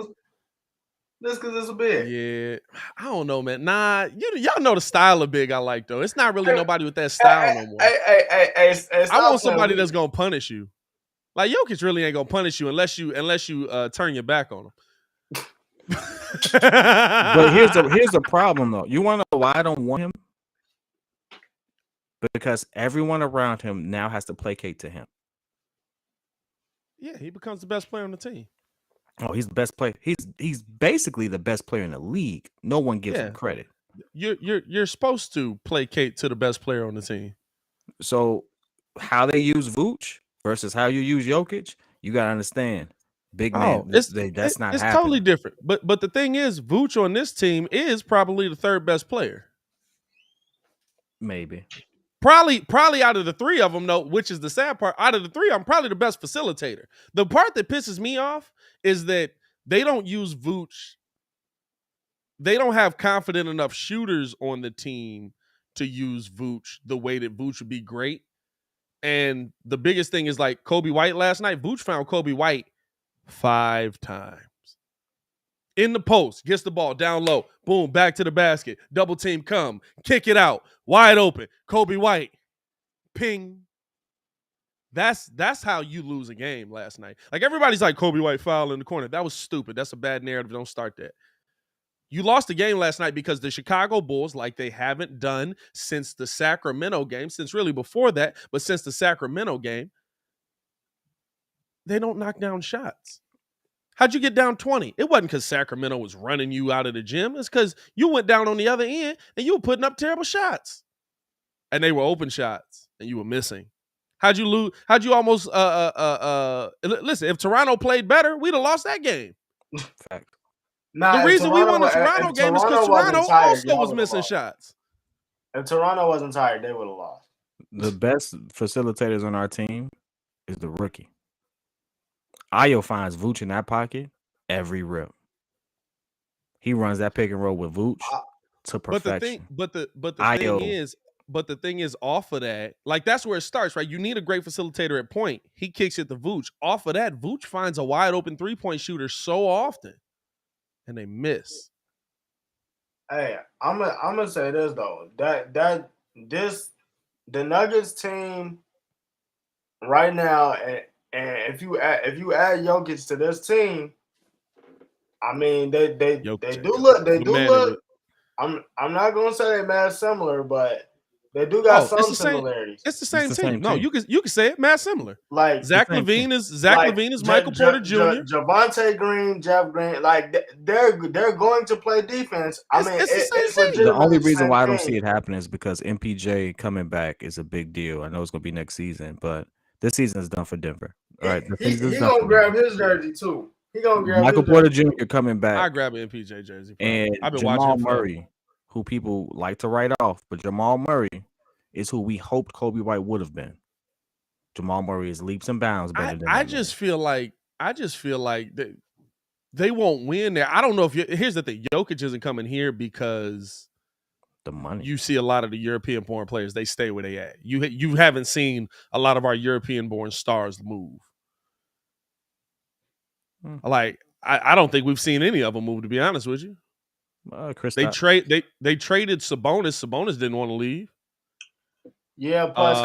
Just because it's a big. Yeah. I don't know, man. Nah, y'all know the style of big I like, though. It's not really nobody with that style no more. I want somebody that's going to punish you. Like, Jokic really ain't going to punish you unless you turn your back on him. But here's the problem, though. You want to know why I don't want him? Because everyone around him now has to placate to him. Yeah, he becomes the best player on the team. Oh, he's the best player. He's basically the best player in the league. No one gives him credit. You're supposed to placate to the best player on the team. So how they use Vooch versus how you use Jokic, you gotta understand. Big man, that's not happening. It's totally different. But the thing is, Vooch on this team is probably the third best player. Maybe. Probably out of the three of them, though, which is the sad part. Out of the three, I'm probably the best facilitator. The part that pisses me off is that they don't use Vooch. They don't have confident enough shooters on the team to use Vooch the way that Vooch would be great. And the biggest thing is, like Kobe White last night, Vooch found Kobe White 5 times. In the post, gets the ball down low, boom, back to the basket, double team come, kick it out, wide open, Kobe White, ping. That's how you lose a game last night. Like, everybody's like, Kobe White foul in the corner. That was stupid. That's a bad narrative. Don't start that. You lost the game last night because the Chicago Bulls, like they haven't done since the Sacramento game, since really before that, but since the Sacramento game, they don't knock down shots. How'd you get down 20? It wasn't because Sacramento was running you out of the gym. It's because you went down on the other end and you were putting up terrible shots. And they were open shots and you were missing. How'd you lose? How'd you almost listen, if Toronto played better, we'd have lost that game. Fact. The reason we won the Toronto game is because Toronto also was missing shots. If Toronto wasn't tired, they would have lost. The best facilitators on our team is the rookie. Ayo finds Vooch in that pocket every rep. He runs that pick and roll with Vooch to perfection. But the thing is, But the thing is, off of that, like that's where it starts, right? You need a great facilitator at point. He kicks it to Vooch. Off of that, Vooch finds a wide open 3-point shooter so often, and they miss. Hey, I'm gonna say this though. The Nuggets team right now, and if you add Jokic to this team, I mean they do look. I'm not gonna say they're mad similar, but they do got some similarities. It's the same team. No, you can say it, mad similar. Like Zach LaVine is Michael Porter Jr. Javonte Green, Jeff Green. Like they're going to play defense. It's the only reason why I don't see it happening is because MPJ coming back is a big deal. I know it's gonna be next season, but this season is done for Denver. All right, he's gonna grab his jersey too. He gonna grab Michael Porter Jr. coming back. I grab an MPJ jersey. And I've been Jamal watching Murray, who people like to write off, but Jamal Murray is who we hoped Kobe White would have been. Jamal Murray is leaps and bounds better than I just feel like they won't win there. I don't know if here's the thing: Jokic isn't coming here because the money. You see a lot of the European-born players; they stay where they at. You haven't seen a lot of our European-born stars move. Like I don't think we've seen any of them move. To be honest with you, they traded Sabonis. Sabonis didn't want to leave. Yeah, plus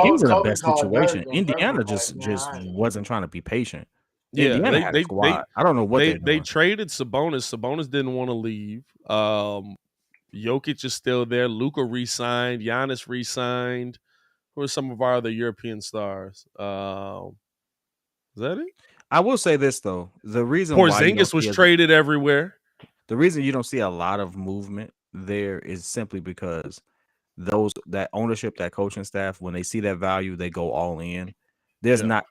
he was in the best situation. Indiana just wasn't trying to be patient. Yeah, Indiana had a squad. I don't know what they traded Sabonis. Sabonis didn't want to leave. Jokic is still there. Luka re-signed. Giannis re-signed. Who are some of our other European stars? Is that it? I will say this though: the reason Porzingis was traded everywhere. The reason you don't see a lot of movement there is simply because that ownership, that coaching staff, when they see that value, they go all in. There's not,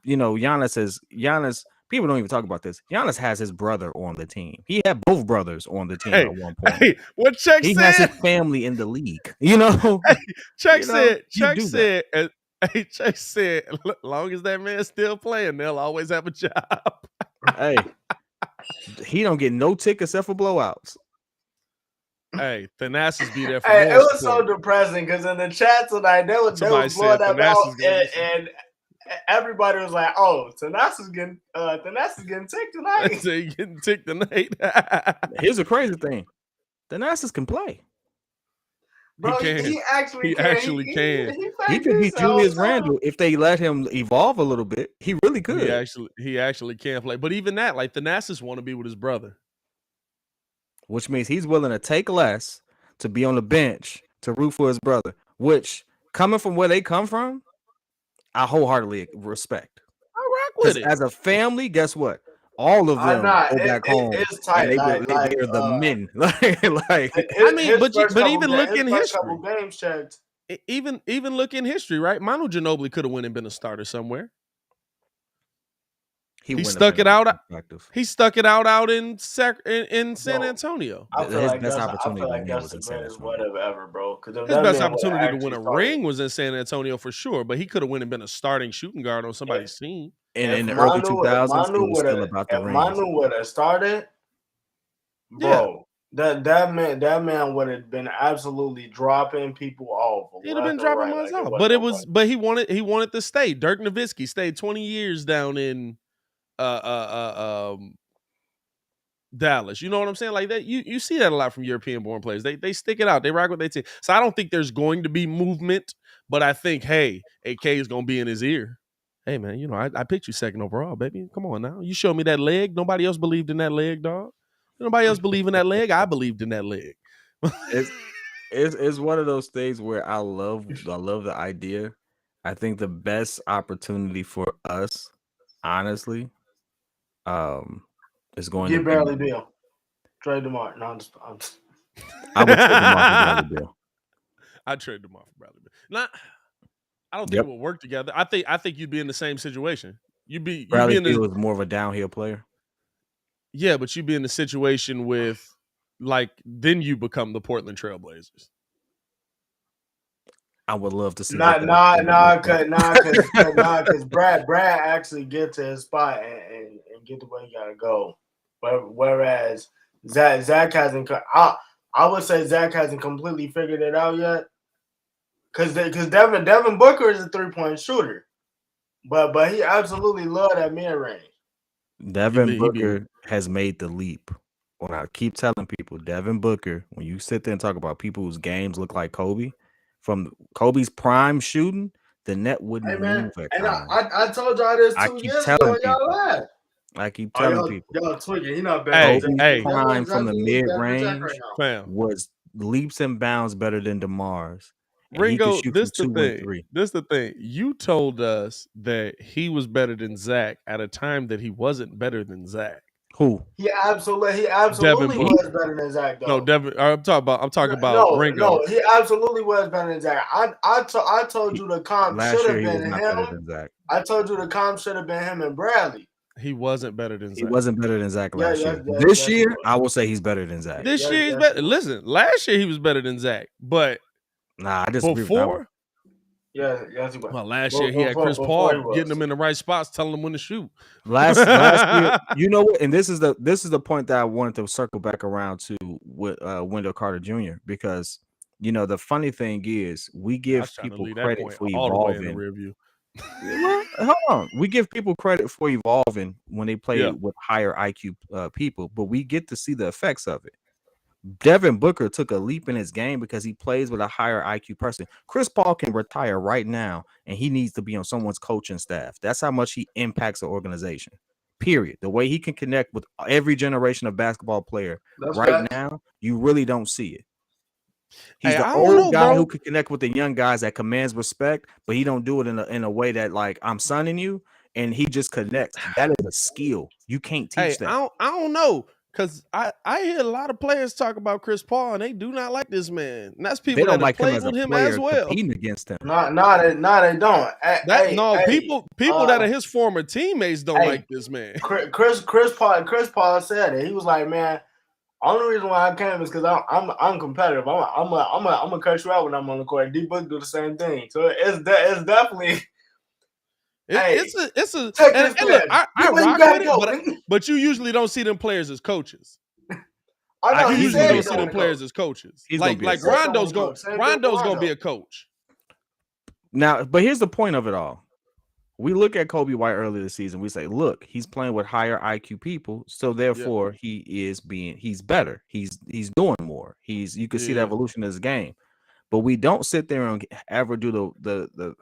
Giannis. People don't even talk about this. Giannis has his brother on the team. He had both brothers on the team at one point. Hey, what Chuck he said? Has his family in the league. Chuck said. Hey, Chuck said, long as that man's still playing, they'll always have a job. Hey, he don't get no tick except for blowouts. Hey, Thanasis be there for more it was support. so depressing because in the chat tonight, they was blowing that out, and everybody was like, "Oh, Thanasis getting ticked tonight." He getting ticked tonight. Here's the crazy thing: Thanasis can play. Bro, he actually can. He could be Julius Randle if they let him evolve a little bit. He really could. He actually can play. But even that, like Thanasis want to be with his brother. Which means he's willing to take less to be on the bench to root for his brother. Which, coming from where they come from, I wholeheartly respect. I rock with it. As a family, guess what? All of them go back home. It's tight. And they're the men. But even look in history. Games checked. Even look in history, right? Manu Ginobili could have went and been a starter somewhere. He stuck it out. He stuck it out in San Antonio. His best opportunity was in San Antonio. Whatever ever, bro. His best opportunity to win a ring was in San Antonio for sure. But he could have went and been a starting shooting guard on somebody's team. And in the early 2000s, it was still about the rings. Manu would have started, bro. That man would have been absolutely dropping people off. He'd have been dropping us off. But he wanted to stay. Dirk Nowitzki stayed 20 years down in Dallas. You know what I'm saying? Like that, you see that a lot from European-born players. They stick it out. They rock with their team. So I don't think there's going to be movement, but I think, hey, AK is going to be in his ear. Hey, man, I picked you second overall, baby. Come on now. You showed me that leg. Nobody else believed in that leg, dog. Nobody else believed in that leg. I believed in that leg. It's one of those things where I love the idea. I think the best opportunity for us, honestly, is going to Bradley Beal. Trade DeMar. No, I would trade DeMar for Bradley Beal. I'd trade DeMar for Bradley Beal. I don't think it would work together. I think you'd be in the same situation. Bradley Beal was more of a downhill player. Yeah, but you'd be in the situation with then you become the Portland Trailblazers. I would love to see. Because Brad actually get to his spot and get to where he gotta go. But whereas Zach hasn't. I would say Zach hasn't completely figured it out yet. Because Devin Booker is a 3-point shooter, but he absolutely loved that mid range. Devin Booker has made the leap. When I keep telling people, Devin Booker, when you sit there and talk about people whose games look like Kobe, from Kobe's prime shooting, the net wouldn't move at and times. I told y'all this 2 years ago. Y'all laughed. I keep telling people. Y'all tweaking. He not better. Kobe's prime from the mid range right was leaps and bounds better than DeMar's. Ringo, this the thing. This the thing. You told us that he was better than Zach at a time that he wasn't better than Zach. Who? He absolutely was better than Zach. Though. No, Devin. I'm talking about Ringo. No, he absolutely was better than Zach. I told you the comp should have been him. I told you the comp should have been him and Bradley. He wasn't better than Zach. He wasn't better than Zach last year. This year, I will say he's better than Zach. This year, he's better. Listen, last year he was better than Zach, but I disagree before. Well, last year he had Chris Paul getting him in the right spots, telling him when to shoot. Last year, you know what? And this is the point that I wanted to circle back around to with Wendell Carter Jr. because the funny thing is we give people credit for evolving. Well, hold on. We give people credit for evolving when they play with higher IQ people, but we get to see the effects of it. Devin Booker took a leap in his game because he plays with a higher IQ person. Chris Paul can retire right now, and he needs to be on someone's coaching staff. That's how much he impacts the organization. Period. The way he can connect with every generation of basketball player now, you really don't see it. He's the old guy who can connect with the young guys that commands respect, but he don't do it in a way that like I'm sonning you, and he just connects. That is a skill. You can't teach that. I don't know. Because I hear a lot of players talk about Chris Paul, and they do not like this man. And that's people that have played with him as well. Competing against him. No, they don't. People that are his former teammates don't like this man. Chris Paul said it. He was like, man, only reason why I came is because I'm competitive. I'm gonna cut you out when I'm on the court. D-Book do the same thing. So it's definitely. It's a look, I rock with it, but you usually don't see them players as coaches. You usually don't see them players as coaches. Like Rondo's gonna be a coach. Now, but here's the point of it all. We look at Kobe White earlier this season. We say, look, he's playing with higher IQ people, so therefore he's better. He's doing more. You can see the evolution of his game. But we don't sit there and ever do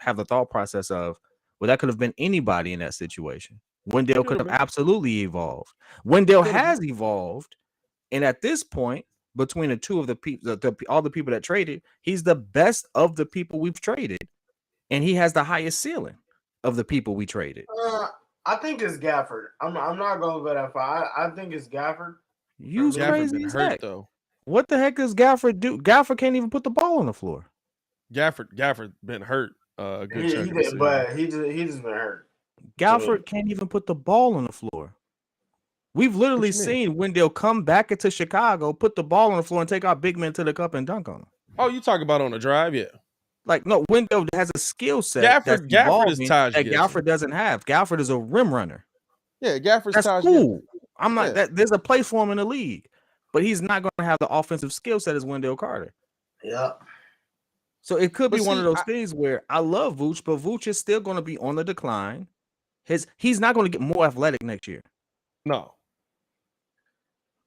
have the thought process of, well, that could have been anybody in that situation. Wendell could have absolutely evolved. Wendell has evolved, and at this point, between the two of the people, all the people that traded, he's the best of the people we've traded, and he has the highest ceiling of the people we traded. I think it's Gafford. I'm not going to go that far. I think it's Gafford. You crazy as heck, though. What the heck does Gafford do? Gafford can't even put the ball on the floor. Gafford been hurt. He did, but he just been hurt. Gafford can't even put the ball on the floor. We've literally seen Wendell come back into Chicago, put the ball on the floor, and take our big men to the cup and dunk on him. Oh, you talk about on the drive, yeah. Like, no, Wendell has a skill set. Gafford is Taj that Gafford doesn't have. Gafford is a rim runner. Yeah, Gafford's That's cool. I'm not that there's a place for him in the league, but he's not going to have the offensive skill set as Wendell Carter. Yeah. So it could be one of those things where I love Vooch, but Vooch is still going to be on the decline. He's not going to get more athletic next year. No.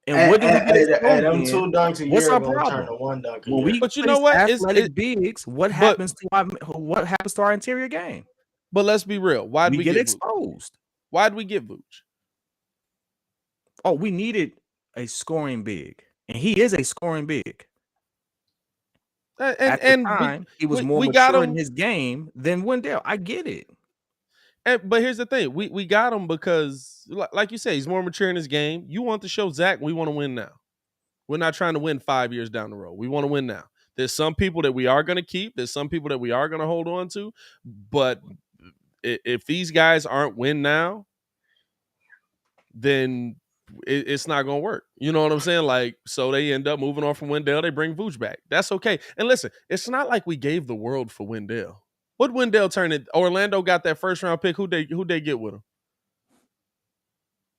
And what do we get? Them 2 dunks a year. What's our problem? To 1 dunk but you know what? Athletic bigs. What happens to our interior game? But let's be real. Why did we get exposed? Why did we get Vooch? Oh, we needed a scoring big, and he is a scoring big. At the time, he was more mature in his game than Wendell. I get it. But here's the thing. We got him because, like you say, he's more mature in his game. You want to show Zach we want to win now. We're not trying to win 5 years down the road. We want to win now. There's some people that we are going to keep. There's some people that we are going to hold on to. But if these guys aren't win now, then it's not going to work. You know what I'm saying? Like, so they end up moving on from Wendell. They bring Vooch back. That's okay. And listen, it's not like we gave the world for Wendell. What Wendell turned it? Orlando got that first round pick. Who they get with him?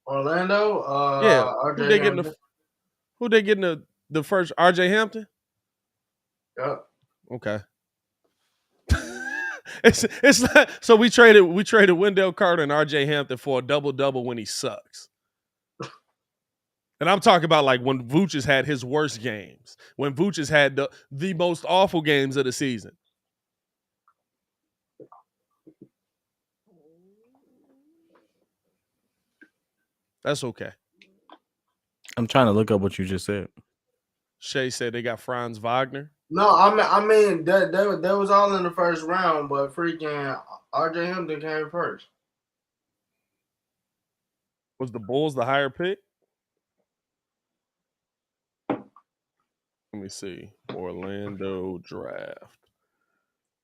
Orlando? Yeah. Who they getting the first? RJ Hampton? Yep. Okay. It's not, so we traded Wendell Carter and RJ Hampton for a double when he sucks. And I'm talking about like when Vooch has had his worst games, when Vooch has had the most awful games of the season. That's okay. I'm trying to look up what you just said. Shay said they got Franz Wagner. No, I mean that was all in the first round, but freaking RJ Hampton came first. Was the Bulls the higher pick? Let me see. Orlando draft.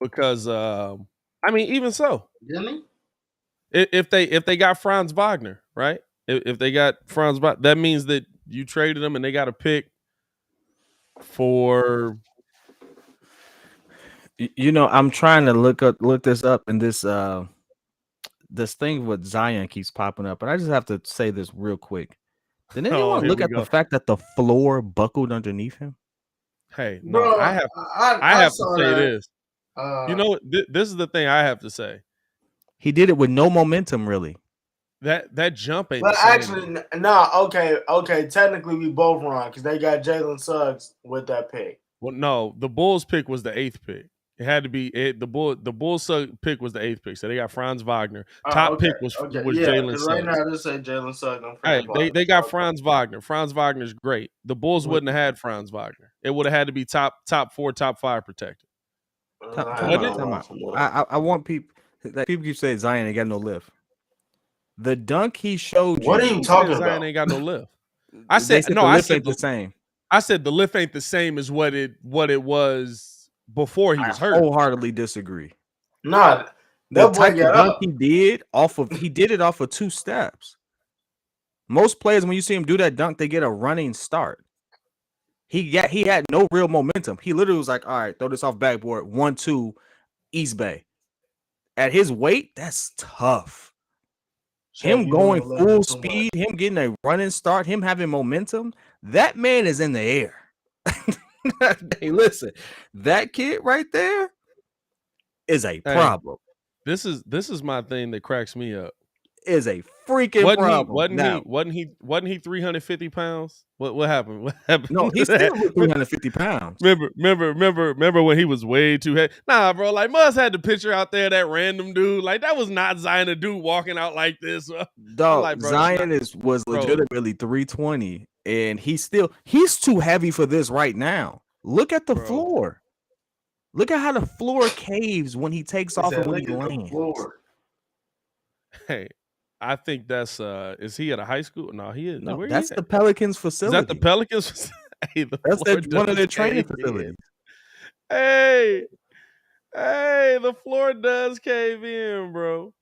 Because I mean, even so. Didn't he? If they got Franz Wagner, right? If they got Franz Wagner, that means that you traded them and they got a pick for. You know, I'm trying to look this up, and this thing with Zion keeps popping up, and I just have to say this real quick. Did anyone look at the fact that the floor buckled underneath him? Hey, no, bro, I have to say this. You know, this is the thing I have to say. He did it with no momentum, really. That jump ain't. But actually, no. Okay. Technically, we both wrong because they got Jalen Suggs with that pick. Well, no, the Bulls pick was the 8th pick. It had to be the Bulls pick was the 8th pick. So they got Franz Wagner. Top pick was Jalen Suggs. Right now, this say Jalen Suggs. Hey, they got Franz Wagner. Franz Wagner's great. The Bulls wouldn't have had Franz Wagner. It would have had to be top 4, top 5 protected. I want people. People keep saying Zion ain't got no lift. The dunk he showed you. What are you talking about? Zion ain't got no lift. I said no. I said the same. I said the lift ain't the same as what it was before he was hurt. I wholeheartedly disagree. Nah, the type of dunk he did it off of 2 steps. Most players, when you see him do that dunk, they get a running start. He had no real momentum. He literally was like, all right, throw this off backboard, 1-2, East Bay. At his weight, that's tough. Him going full speed, him getting a running start, him having momentum, that man is in the air. Hey, listen, that kid right there is a problem. This is my thing that cracks me up. Is a freaking problem. Wasn't he 350 pounds? What happened? What happened? No, he's still 350 pounds. Remember when he was way too heavy? Nah, bro. Like Muzz had the picture out there, that random dude. Like that was not Zion, a dude walking out like this. Dog, like, bro, Zion was legitimately 320, and he's too heavy for this right now. Look at the floor. Look at how the floor caves when he takes off and when he lands. Hey. I think that's is he at a high school? No, he is. No, that's the Pelicans facility. Is that the Pelicans? Hey, that's one of their training facilities. Hey, the floor does cave in, bro.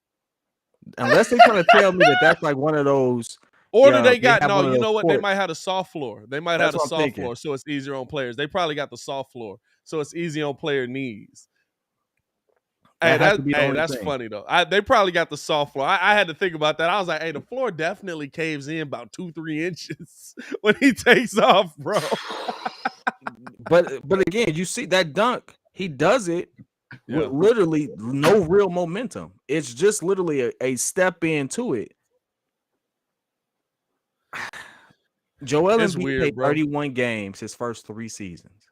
Unless they're trying to tell me that that's like one of those. Or do they got no? You know what? They might have a soft floor. They might have a soft floor, so it's easier on players. They probably got the soft floor, so it's easy on player knees. Hey, that's funny though. They probably got the soft floor. I had to think about that. I was like, hey, the floor definitely caves in about 2-3 inches when he takes off, bro. but again, you see that dunk, he does it with literally no real momentum. It's just literally a step into it. Joel Embiid played 31 games his first 3 seasons.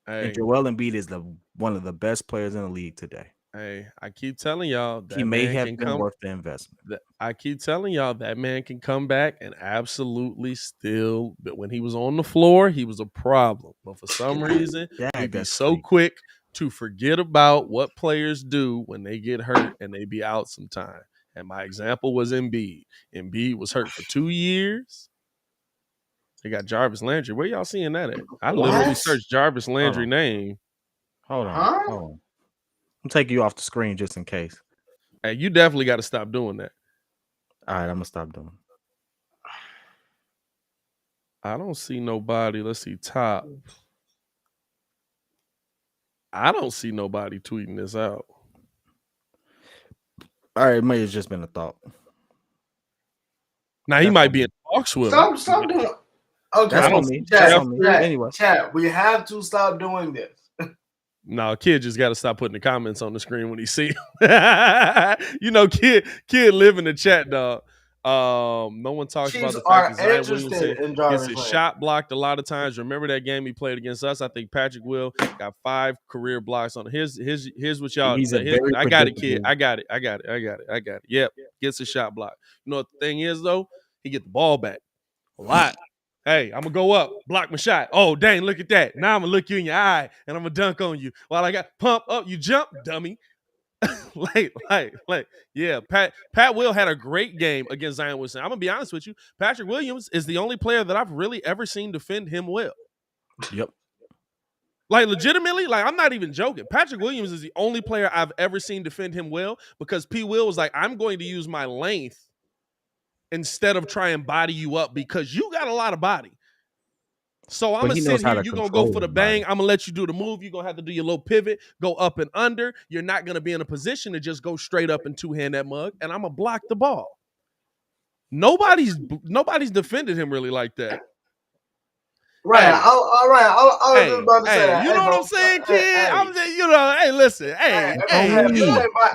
Hey. And Joel Embiid is one of the best players in the league today. Hey, I keep telling y'all that he may have been worth the investment. I keep telling y'all that man can come back and absolutely still. But when he was on the floor, he was a problem. But for some reason, he'd be so quick to forget about what players do when they get hurt and they be out sometime. And my example was Embiid. Embiid was hurt for 2 years. They got Jarvis Landry. Where y'all seeing that at? I literally searched Jarvis Landry name. Hold on. I'm taking you off the screen just in case. Hey, you definitely got to stop doing that. All right, I'm gonna stop doing it. I don't see nobody. Let's see top. I don't see nobody tweeting this out. All right, it may have just been a thought. Now he might be in talks with him. Stop doing it. Okay, that's on me. Anyway, chat, we have to stop doing this. No, kid just got to stop putting the comments on the screen when he see them. Kid live in the chat, dog. No one talks about Chiefs the fact are that Zion interested Williamson in gets Jarvis his Landry. shot blocked a lot of times. Remember that game he played against us? I think Patrick Will got 5 career blocks on it. Here's what y'all. He's a very I got it, kid. predictable- I got it. Yep, gets a shot block. You know what the thing is though? He get the ball back a lot. Hey, I'm gonna go up, block my shot. Oh, dang, look at that. Now I'm gonna look you in your eye and I'm gonna dunk on you. While I got pump up, you jump, dummy. Yeah. Pat Will had a great game against Zion Williamson. I'm gonna be honest with you. Patrick Williams is the only player that I've really ever seen defend him well. Yep. Like legitimately, like I'm not even joking. Patrick Williams is the only player I've ever seen defend him well because P. Will was like, I'm going to use my length instead of try and body you up because you got a lot of body. So I'm But going he to knows sit how here. to You're going to go control for the his bang. body. I'm going to let you do the move. You're going to have to do your little pivot, go up and under. You're not going to be in a position to just go straight up and two-hand that mug, and I'm going to block the ball. Nobody's defended him really like that. Right. Hey. I was just about to say that. You know what I'm saying, kid? I'm saying, hey, listen.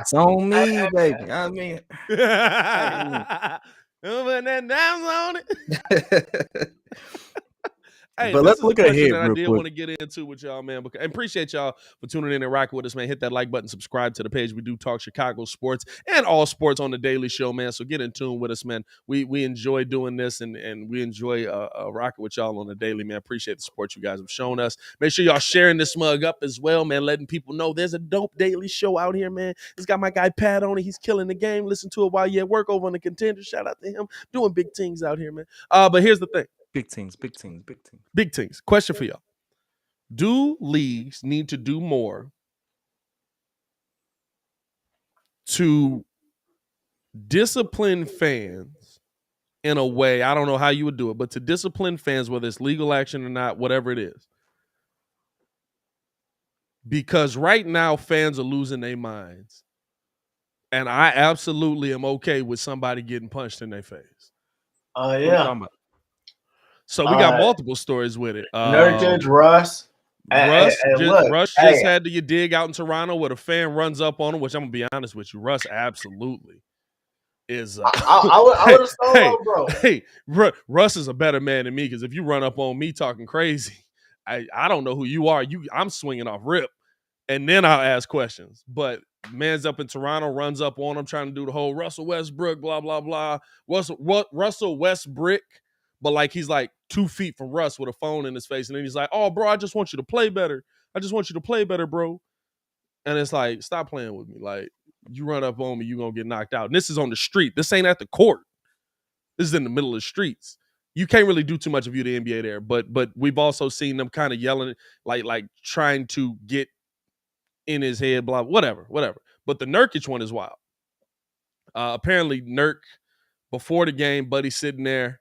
It's on me, baby. I mean, Put that down on it. Hey, but let's look ahead that I real did quick. want to get into with y'all, man. And appreciate y'all for tuning in and rocking with us, man. Hit that like button, subscribe to the page. We do talk Chicago sports and all sports on the Daily Show, man. So get in tune with us, man. We enjoy doing this and we enjoy rocking with y'all on the daily, man. Appreciate the support you guys have shown us. Make sure y'all sharing this mug up as well, man. Letting people know there's a dope Daily Show out here, man. It's got my guy Pat on it. He's killing the game. Listen to it while you're at work over on the Contender. Shout out to him. Doing big things out here, man. But here's the thing. Big things. Big things. Question for y'all. Do leagues need to do more to discipline fans in a way? I don't know how you would do it, but to discipline fans, whether it's legal action or not, whatever it is. Because right now, fans are losing their minds. And I absolutely am okay with somebody getting punched in their face. Yeah. So we got multiple stories with it. Nurkic, Russ. Russ just had to dig out in Toronto where the fan runs up on him, which I'm going to be honest with you. Russ absolutely is. I would have stolen, bro. Hey, Russ is a better man than me because if you run up on me talking crazy, I don't know who you are. I'm swinging off rip, and then I'll ask questions. But man's up in Toronto, runs up on him, trying to do the whole Russell Westbrook, blah, blah, blah. Russell Westbrook. But like he's like 2 feet from Russ with a phone in his face. And then he's like, oh, bro, I just want you to play better. I just want you to play better, bro. And it's like, stop playing with me. Like, you run up on me, you're going to get knocked out. And this is on the street. This ain't at the court. This is in the middle of the streets. You can't really do too much of you, the NBA there. But we've also seen them kind of yelling, like trying to get in his head, blah, whatever. But the Nurkic one is wild. Apparently, Nurk, before the game, buddy's sitting there.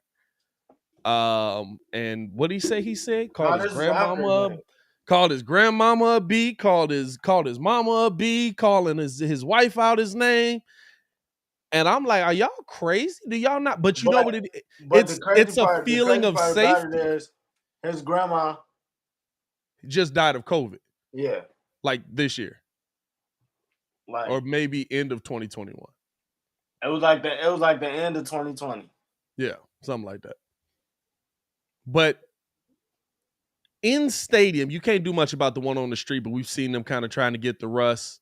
And what did he say? He said called his grandmama a B, called his mama a B, calling his wife out his name. And I'm like, are y'all crazy? Do y'all not? But you know what it is? It's a feeling of safety. His grandma just died of COVID. Yeah. Like this year. Or maybe end of 2021. It was like the end of 2020. Yeah, something like that. But in stadium, you can't do much about the one on the street, but we've seen them kind of trying to get the Russ.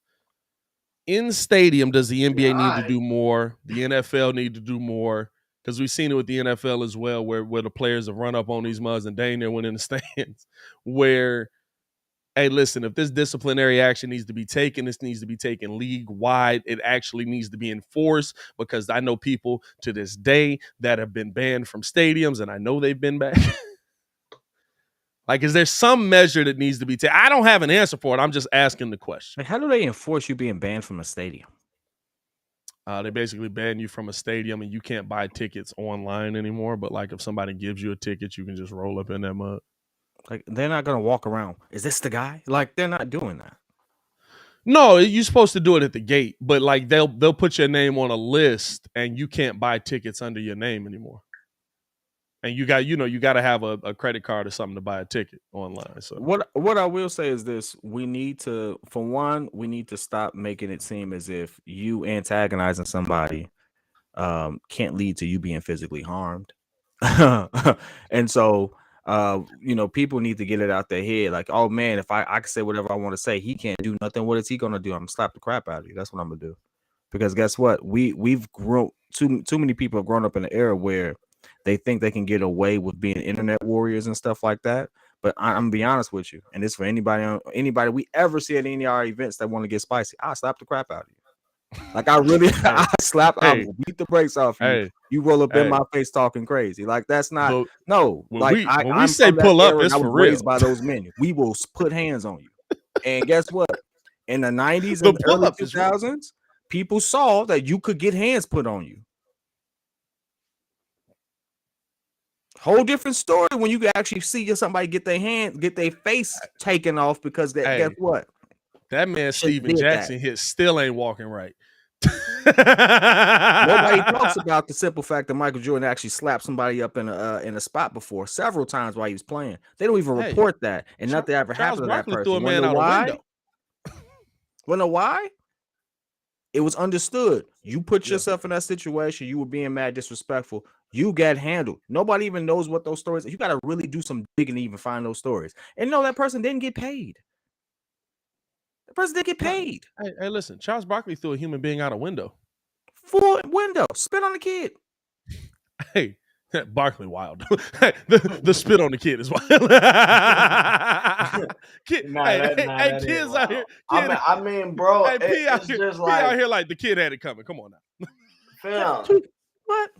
In stadium, does the NBA need to do more? The NFL need to do more? Because we've seen it with the NFL as well, where the players have run up on these mugs and dang near went in the stands. Where, hey, listen, if this disciplinary action needs to be taken, this needs to be taken league-wide. It actually needs to be enforced because I know people to this day that have been banned from stadiums, and I know they've been back. Like, is there some measure that needs to be taken? I don't have an answer for it. I'm just asking the question. Like, how do they enforce you being banned from a stadium? They basically ban you from a stadium and you can't buy tickets online anymore. But, like, if somebody gives you a ticket, you can just roll up in that mug. Like, they're not going to walk around. Is this the guy? Like, they're not doing that. No, you're supposed to do it at the gate. But, like, they'll put your name on a list and you can't buy tickets under your name anymore. And you got to have a credit card or something to buy a ticket online. So what I will say is this: we need to stop making it seem as if you antagonizing somebody can't lead to you being physically harmed. And so people need to get it out their head. Like, oh man, if I can say whatever I want to say, he can't do nothing. What is he gonna do? I'm gonna slap the crap out of you. That's what I'm gonna do. Because guess what? We've grown too many people have grown up in an era where they think they can get away with being internet warriors and stuff like that. But I'm gonna be honest with you, and this for anybody we ever see at any of our events that want to get spicy. I slap the crap out of you. Like I really, I beat the brakes off you. You roll up in my face talking crazy. Like that's not no. When I'm we say pull up, it's for real. Raised by those men. We will put hands on you. And guess what? In the 90s and the early 2000s, people saw that you could get hands put on you. Whole different story when you can actually see somebody get their face taken off because guess what? That man Steven Jackson still ain't walking right. Nobody talks about the simple fact that Michael Jordan actually slapped somebody up in a spot before several times while he was playing. They don't even report that, and nothing ever happened to that person. Threw a man out a window. Wanna know why? It was understood. You put yourself in that situation. You were being mad disrespectful. You got handled. Nobody even knows what those stories are. You got to really do some digging to even find those stories. And no, that person didn't get paid. The person didn't get paid. Hey, listen. Charles Barkley threw a human being out a window. Full window. Spit on the kid. Hey, Barkley wild. the spit on the kid is wild. Kids out here. I mean, bro, hey, it's just like out here like the kid had it coming. Come on now. Fam. What?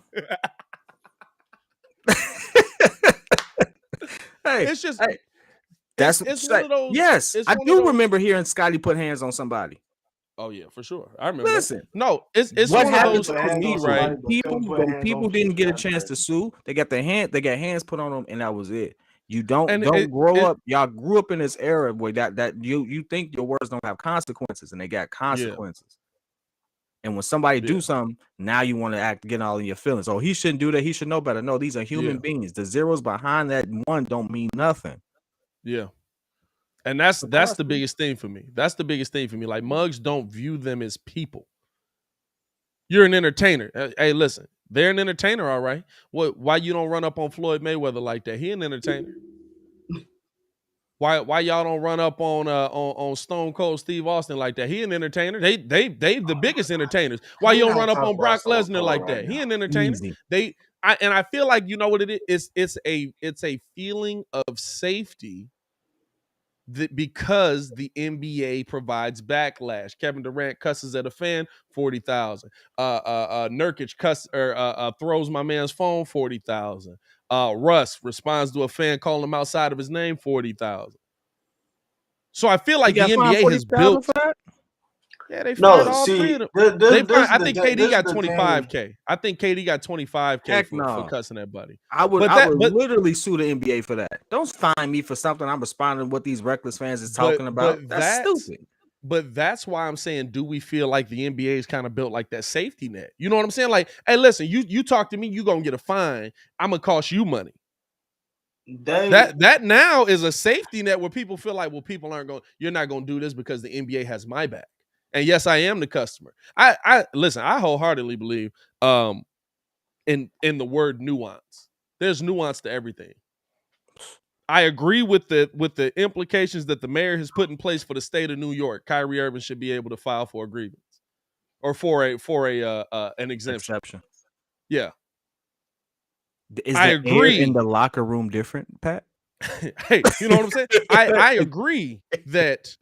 Hey, it's just that's it's one of those. Yes, I do remember hearing Scotty put hands on somebody. Oh yeah, for sure. I remember. Listen, no, it's what one of those to me, right? People didn't get a chance to sue. They got hands put on them, and that was it. You don't grow up. Y'all grew up in this era where that you think your words don't have consequences, and they got consequences. Yeah. And when somebody do something, now you want to get all in your feelings. Oh, he shouldn't do that. He should know better. No, these are human beings. The zeros behind that one don't mean nothing. Yeah. And that's the biggest thing for me. That's the biggest thing for me. Like mugs don't view them as people. You're an entertainer. Hey, listen, they're an entertainer, all right. Why you don't run up on Floyd Mayweather like that? He an entertainer. Why y'all don't run up on Stone Cold Steve Austin like that? He an entertainer. They the biggest entertainers. Why you don't run up on Brock Lesnar like that? He an entertainer. Easy. I feel like you know what it is. It's a feeling of safety because the NBA provides backlash. Kevin Durant cusses at a fan, 40,000. Nurkic throws my man's phone, 40,000. Russ responds to a fan calling him outside of his name, 40,000. So I feel like the NBA has built. Yeah, they fired all three of them. I think KD got 25K. I think KD got 25K for cussing that buddy. I would literally sue the NBA for that. Don't fine me for something I'm responding to what these reckless fans is talking about. That's stupid. But that's why I'm saying, do we feel like the NBA is kind of built like that safety net? You know what I'm saying? Like, hey, listen, you talk to me, you gonna get a fine. I'm gonna cost you money. That now is a safety net where people feel like, well, you're not gonna do this because the NBA has my back. And yes, I am the customer. I listen, I wholeheartedly believe in the word nuance. There's nuance to everything. I agree with the implications that the mayor has put in place for the state of New York. Kyrie Irving should be able to file for a grievance or for an exemption. Yeah. I agree. In the locker room different, Pat? Hey, you know what I'm saying? I agree that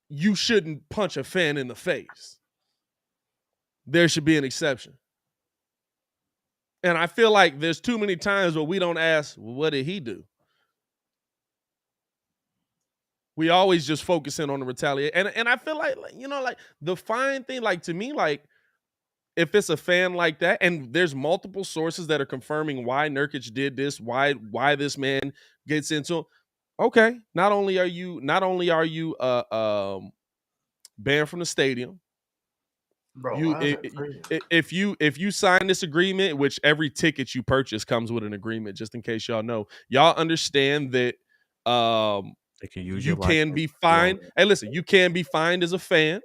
you shouldn't punch a fan in the face. There should be an exception. And I feel like there's too many times where we don't ask, well, what did he do? We always just focus in on the retaliation. And I feel like, you know, like the fine thing, like to me, like if it's a fan like that, and there's multiple sources that are confirming why Nurkic did this, why this man gets into it. Okay, not only are you banned from the stadium, Bro, You why is that crazy? if you sign this agreement, which every ticket you purchase comes with an agreement, just in case y'all know, y'all understand that They can use you your can license. be fined. Hey, listen, you can be fined as a fan.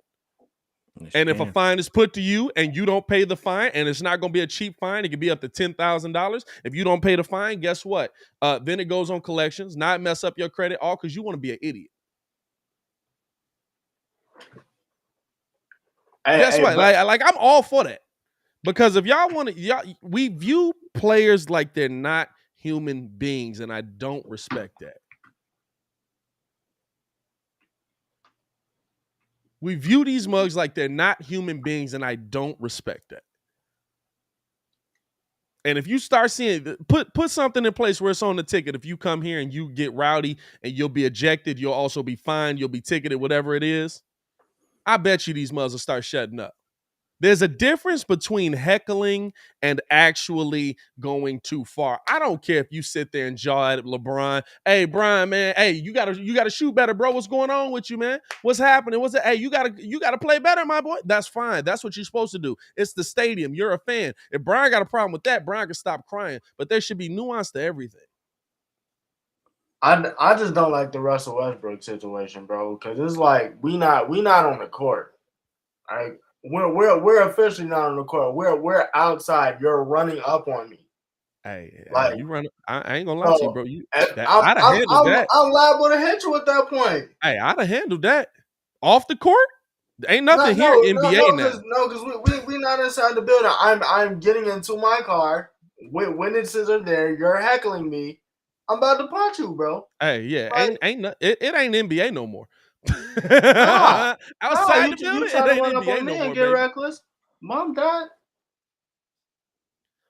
And if a fine is put to you and you don't pay the fine, and it's not going to be a cheap fine, it could be up to $10,000. If you don't pay the fine, guess what? Then it goes on collections, not mess up your credit, all because you want to be an idiot. Guess what? Like I'm all for that, because if y'all want to, we view players like they're not human beings, and I don't respect that. We view these mugs like they're not human beings, and I don't respect that. And if you start seeing, put something in place where it's on the ticket. If you come here and you get rowdy and you'll be ejected, you'll also be fined, you'll be ticketed, whatever it is. I bet you these mugs will start shutting up. There's a difference between heckling and actually going too far. I don't care if you sit there and jaw at LeBron. Hey, Brian, man. Hey, you gotta shoot better, bro. What's going on with you, man? What's happening? What's it? Hey, you gotta play better, my boy. That's fine. That's what you're supposed to do. It's the stadium. You're a fan. If Brian got a problem with that, Brian can stop crying. But there should be nuance to everything. I just don't like the Russell Westbrook situation, bro, because it's like we not on the court. Right? We're officially not on the court. We're outside. You're running up on me. Hey, like you run. I ain't gonna lie to you, bro. I'm liable to hit you at that point. Hey, I'd have handled that off the court. Ain't nothing here in NBA now. No, because we not inside the building. I'm getting into my car. Witnesses are there. You're heckling me. I'm about to punch you, bro. Hey, yeah, it ain't NBA no more. Outside the building, it ain't NBA no more. And get reckless, Mom, Dad.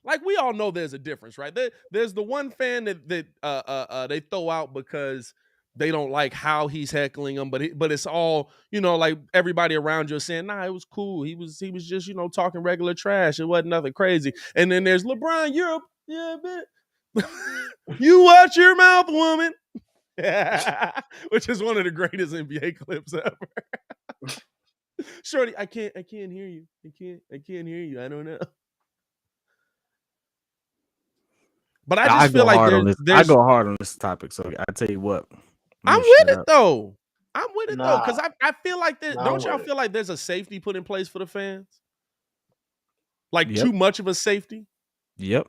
Like, we all know there's a difference, right? There's the one fan that they throw out because they don't like how he's heckling them, but it's all, like everybody around you is saying, nah, it was cool. He was just, talking regular trash. It wasn't nothing crazy. And then there's LeBron, man. You watch your mouth, woman. Which is one of the greatest NBA clips ever. Shorty, I can't hear you. I can't hear you. I don't know. But I just feel like I go hard on this topic, so I tell you what. I'm with it though. Because I feel like don't y'all feel like there's a safety put in place for the fans? Like too much of a safety? Yep.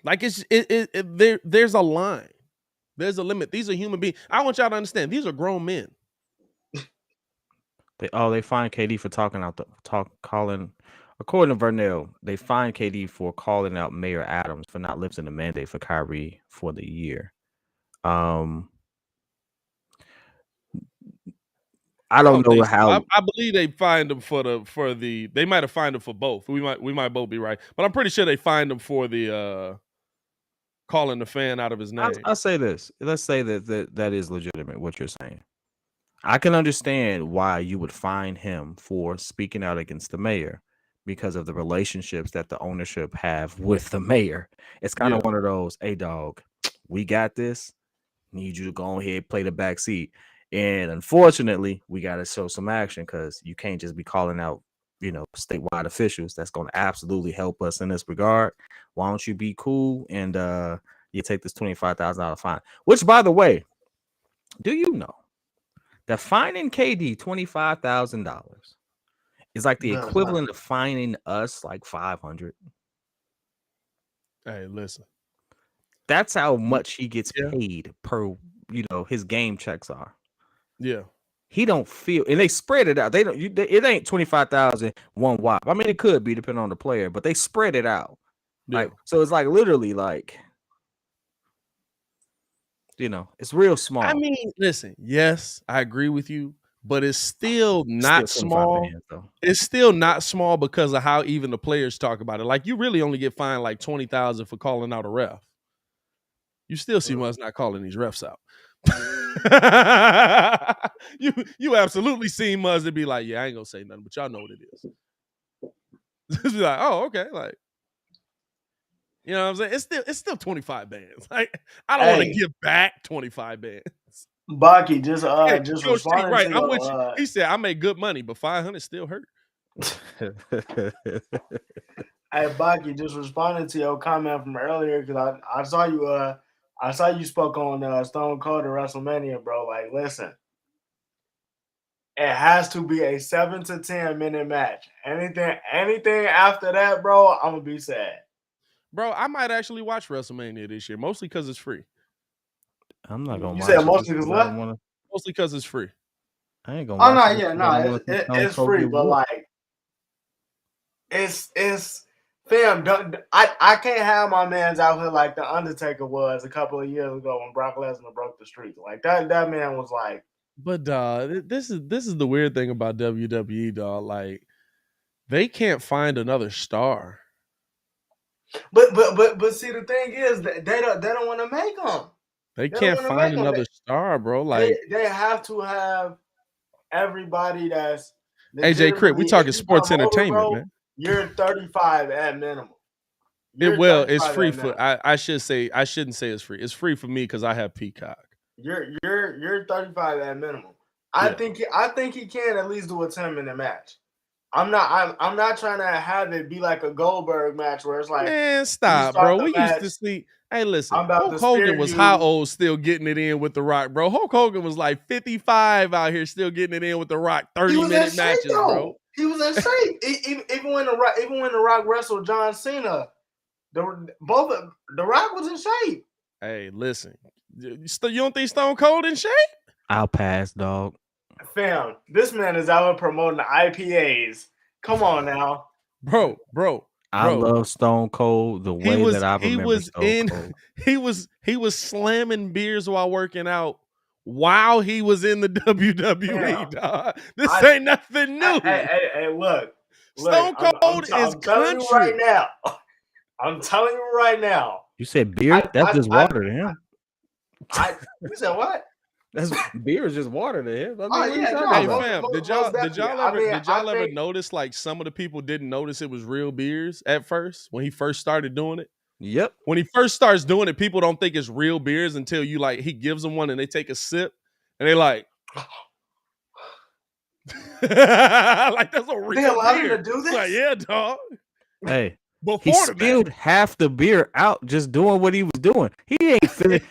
Like there's a line. There's a limit. These are human beings. I want y'all to understand. These are grown men. They find KD for calling. According to Vernell, they fined KD for calling out Mayor Adams for not lifting the mandate for Kyrie for the year. I don't know how. I believe they fined him for the. They might have fined him for both. We might both be right, but I'm pretty sure they fined him for the calling the fan out of his name. I'll say this. Let's say that is legitimate. What you're saying, I can understand why you would fine him for speaking out against the mayor, because of the relationships that the ownership have with the mayor. It's kind of one of those, hey, dog, we got this. Need you to go ahead, play the back seat. And unfortunately, we got to show some action, because you can't just be calling out, statewide officials. That's going to absolutely help us in this regard. Why don't you be cool and you take this $25,000 fine? Which, by the way, do you know that fining KD $25,000 is like the equivalent of fining us like $500? Hey, listen. That's how much he gets paid per, his game checks are. Yeah. He don't feel, and they spread it out. They don't. It ain't 25,000 one whop. I mean, it could be depending on the player, but they spread it out. Yeah. Like, so it's like literally like, it's real small. I mean, listen. Yes, I agree with you, but it's still not small. It's still not small because of how even the players talk about it. Like, you really only get fined like 20,000 for calling out a ref. You still see us not calling these refs out. you absolutely seen Muzz to be like, yeah, I ain't gonna say nothing, but y'all know what it is. Just be like, oh, okay, like, what I'm saying? It's still 25 bands. Like, I don't want to give back 25 bands. Baki just Coach T, responding right? to I'm with you. your He said I make good money, but 500 still hurt. Hey, Baki, just responding to your comment from earlier because I saw you spoke on Stone Cold at WrestleMania, bro. Like, listen, it has to be a 7 to 10 minute match. Anything after that, bro, I'm gonna be sad. Bro, I might actually watch WrestleMania this year, mostly because it's free. I'm not gonna You watch said it mostly just because 'cause I what? don't wanna. Mostly because it's free. I ain't gonna Oh watch no, it yeah, because I don't no, wanna see Stone it's Cold free, get but whooped. like, it's fam. I can't have my man's out here like the Undertaker was a couple of years ago when Brock Lesnar broke the streak. Like that man was like. But this is the weird thing about WWE, dog. Like, they can't find another star. But see, the thing is that they don't want to make them. They They don't can't want to find make them. another star, bro. Like, They have to have everybody that's AJ Crit, we legitimately. talking If you sports come over, entertainment, bro, man. you're 35 at minimum. It's free at for. minimum. I shouldn't say it's free. It's free for me because I have Peacock. You're 35 at minimum. I think he can at least do a 10-minute match. I'm not trying to have it be like a Goldberg match where it's like, Man, you stop, start bro. the We used match, to see. Hey, listen, I'm about Hulk to Hogan spear was you. how old still getting it in with The Rock, bro? Hulk Hogan was like 55 out here still getting it in with The Rock, 30-minute matches, bro. He was in shape. Even when the Rock wrestled John Cena, the Rock was in shape. Hey, listen, you don't think Stone Cold in shape? I'll pass, dog. Fam, this man is out here promoting the IPAs. Come on now, bro. I love Stone Cold the way that I remember Stone Cold. He was slamming beers while working out while he was in the WWE, dog. This ain't nothing new. Hey, look. Stone Cold is I'm telling you right now. I'm telling you right now. You said beer? That's just water to him. You said what? That's beer is just water to him. I mean, hey fam, did y'all ever notice like some of the people didn't notice it was real beers at first when he first started doing it? Yep. When he first starts doing it, people don't think it's real beers until he gives them one and they take a sip and they like like that's a real they allowed him beer. to do this? Like, yeah, dog. Hey, before he spilled half the beer out just doing what he was doing. He ain't finished.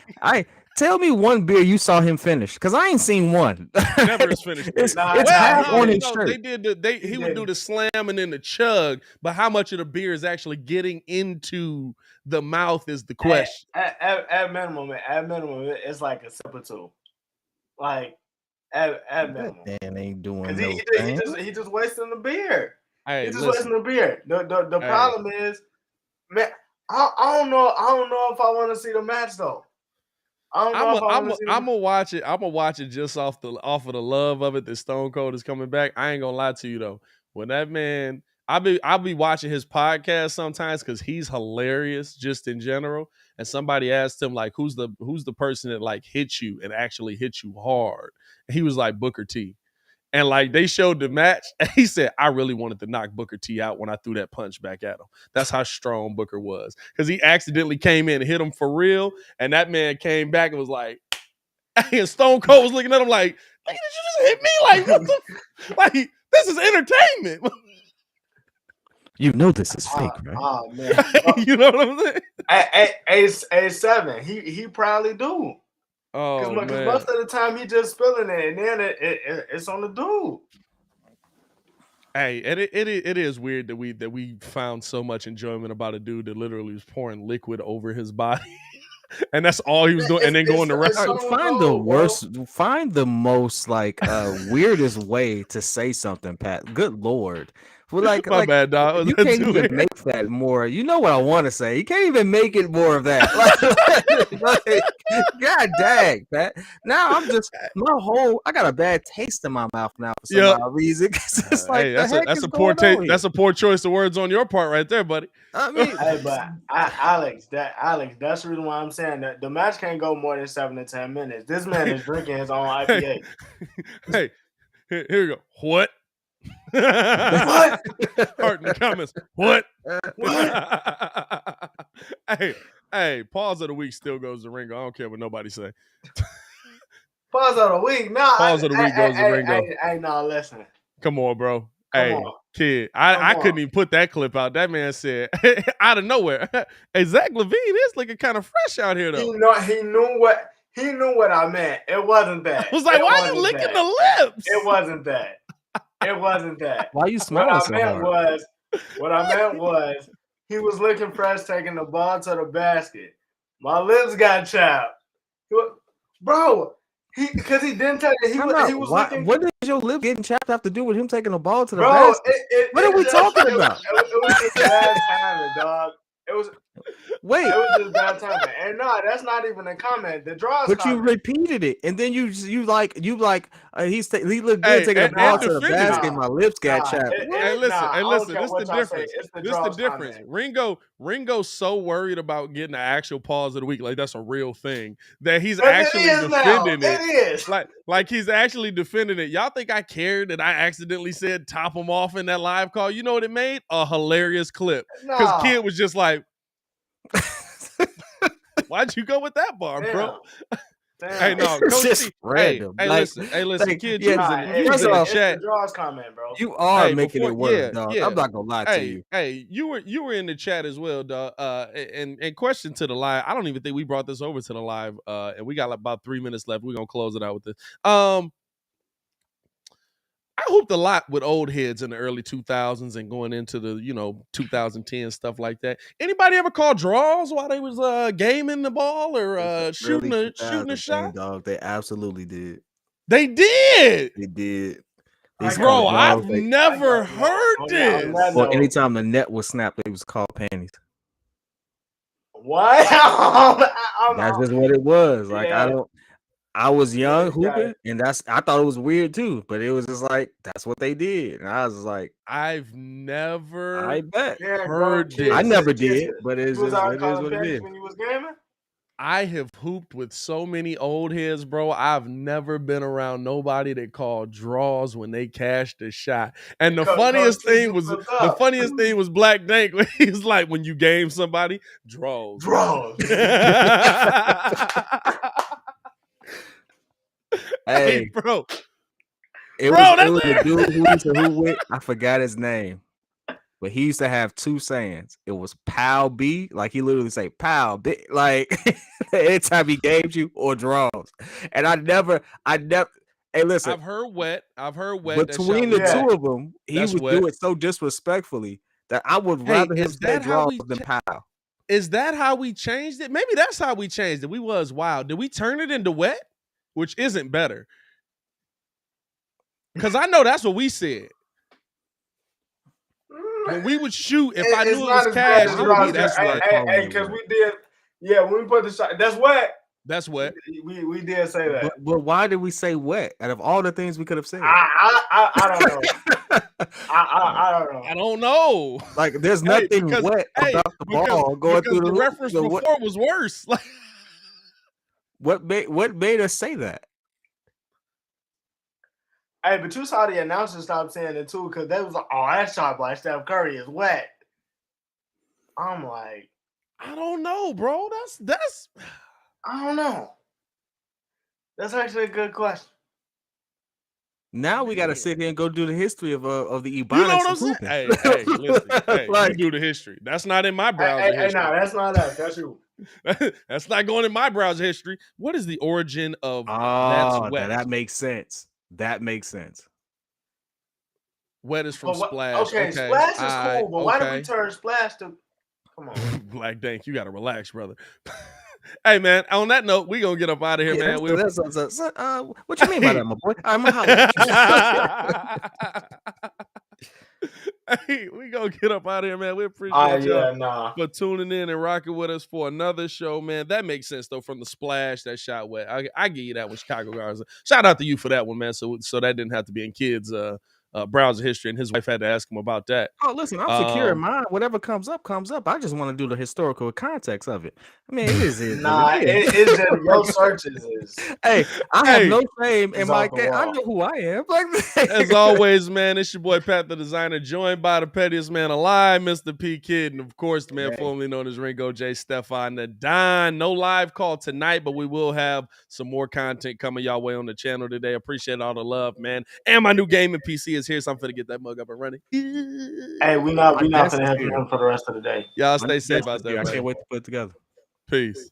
Tell me one beer you saw him finish, because I ain't seen one. Never is finished. It's half on his shirt. He would do the slam and then the chug, but how much of the beer is actually getting into the mouth is the question. At minimum, it's like a sip or two. Like at minimum. That man ain't doing no thing. He just wasting the beer. Hey, He's just wasting the beer. The problem is, man, I don't know if I want to see the match though. I'm gonna watch it. I'm gonna watch it just off of the love of it that Stone Cold is coming back. I ain't gonna lie to you though. When that man, I'll be watching his podcast sometimes because he's hilarious just in general. And somebody asked him like, who's the person that like hits you and actually hits you hard? And he was like Booker T. And like they showed the match, and he said, I really wanted to knock Booker T out when I threw that punch back at him. That's how strong Booker was. Because he accidentally came in and hit him for real. And that man came back and was like, and Stone Cold was looking at him like, did you just hit me? Like, what the like, this is entertainment. You know this is fake, right? Oh man. You know what I'm saying? A7. He probably do. Oh, because most of the time he just spilling it, and then it's on the dude. Hey, it is weird that we found so much enjoyment about a dude that literally was pouring liquid over his body, and that's all he was doing, and then going to rest. Find the most like weirdest way to say something, Pat. Good Lord. My bad, dog. You can't even make that more. You know what I want to say. You can't even make it more of that. God dang, Pat. Now I'm just I got a bad taste in my mouth now for some odd reason. It's like, that's a poor taste. That's a poor choice of words on your part, right there, buddy. I mean, Alex, that's the reason why I'm saying that the match can't go more than 7 to 10 minutes. This man is drinking his own IPA. Hey, here we go. What? What? Heart in the comments. What? Hey, pause of the week still goes to Ringo. I don't care what nobody say. Pause of the week. No, Pause of the week goes to Ringo. Hey, no, listen. Come on, bro. Come Hey, on. kid. Come I couldn't on. even put that clip out. That man said out of nowhere. Hey, Zach LaVine is looking kind of fresh out here, though. He knew what I meant. It wasn't that. I was like, why are you licking the lips? It wasn't that. It wasn't that. Why are you smiling so hard? What I meant was he was looking fresh taking the ball to the basket. My lips got chapped. Bro, because he didn't take it. He was looking. What does your lip getting chapped have to do with him taking the ball to the Bro, basket? What are we talking about? It was just bad timing, dog. It was just bad timing. And no, that's not even a comment. The draws. But you repeated it, and then you like he looked good taking the ball to the basket. My lips got chapped. Hey, listen. This is the difference. This is the difference. Ringo's so worried about getting the actual pause of the week, like that's a real thing, that he's actually defending it. It is. Like he's actually defending it. Y'all think I cared that I accidentally said top him off in that live call? You know what it made? A hilarious clip. Because Kid was just like, why'd you go with that bar, bro? Damn. Hey, no, Coach T. Random. Hey, listen, Kid. You was in the chat. Draws comment, bro. You are making it worse, dog. I'm not gonna lie to you. Hey, you were in the chat as well, dog. And question to the live. I don't even think we brought this over to the live. And we got like about 3 minutes left. We're gonna close it out with this. I hooped a lot with old heads in the early 2000s and going into the 2010 stuff like that. Anybody ever call draws while they was gaming the ball or shooting a shot? Dog, they absolutely did. They did. They did. Bro, I've never heard this. Well, anytime the net was snapped, they was called panties. What? That's just what it was. Like I was young hooping, and I thought it was weird too, but it was just like that's what they did, and I was just like, I've never heard this. I never did, but it is what it is. When you was gaming? I have hooped with so many old heads, bro. I've never been around nobody that called draws when they cashed a shot. And the funniest thing was Black Dank when he was like, when you game somebody, draws. Hey, bro. It was a dude who used to hoop with. I forgot his name, but he used to have two sayings. It was "Pal B," like he literally say "Pal B," like anytime he games you or draws. And I never. Hey, listen. I've heard wet. Between the two of them, he would do it so disrespectfully that I would rather him say draws than Pal. Is that how we changed it? Maybe that's how we changed it. We was wild. Did we turn it into wet? Which isn't better. Because I know that's what we said. When we would shoot, if I knew it was cash, it would be that's wet. Hey, because we did, when we put the shot, that's wet. That's wet. We did say that. But why did we say wet? Out of all the things we could have said, I don't know. I don't know. Like, there's nothing wet about the ball going through the reference before was worse. Like, what made us say that? Hey, but you saw the announcers stop saying it too, because they was like, "Oh, that shot by Steph Curry is wet." I'm like, I don't know, bro. That's. I don't know. That's actually a good question. Now we got to sit here and go do the history of the Ebonics. You know what I'm saying? Hey, listen. Hey, you do the history. That's not in my browser history. No, that's not us. That's you. That's not going in my browser history. What is the origin of that's wet? That makes sense. That makes sense. Wet is from Splash. Okay, Splash is cool, but why did we turn Splash to? Come on, Black Dank, you got to relax, brother. Hey, man, on that note, we going to get up out of here, man. What you mean by that, my boy? I'm a Hey, we going to get up out of here, man. We appreciate y'all for tuning in and rocking with us for another show, man. That makes sense, though, from the Splash, that shot wet. I give you that one, Chicago Guards. Shout out to you for that one, man, so that didn't have to be in kids' browser history, and his wife had to ask him about that. Oh, listen, I'm secure in mine. Whatever comes up, comes up. I just want to do the historical context of it. I mean, it is. Nah, it's just your searches is. Hey, I have no shame in It's my off the game. I wall. know who I am. Like, As always, man, it's your boy Pat the Designer, joined by the pettiest man alive, Mr. P Kid, and of course the man formerly known as Ringo J. Stefan the Don. No live call tonight, but we will have some more content coming y'all way on the channel today. Appreciate all the love, man. And my new gaming PC is here, so I'm finna get that mug up and running. Hey, we not finna have him for the rest of the day. Y'all stay safe out there, I man. can't wait to put it together. Peace.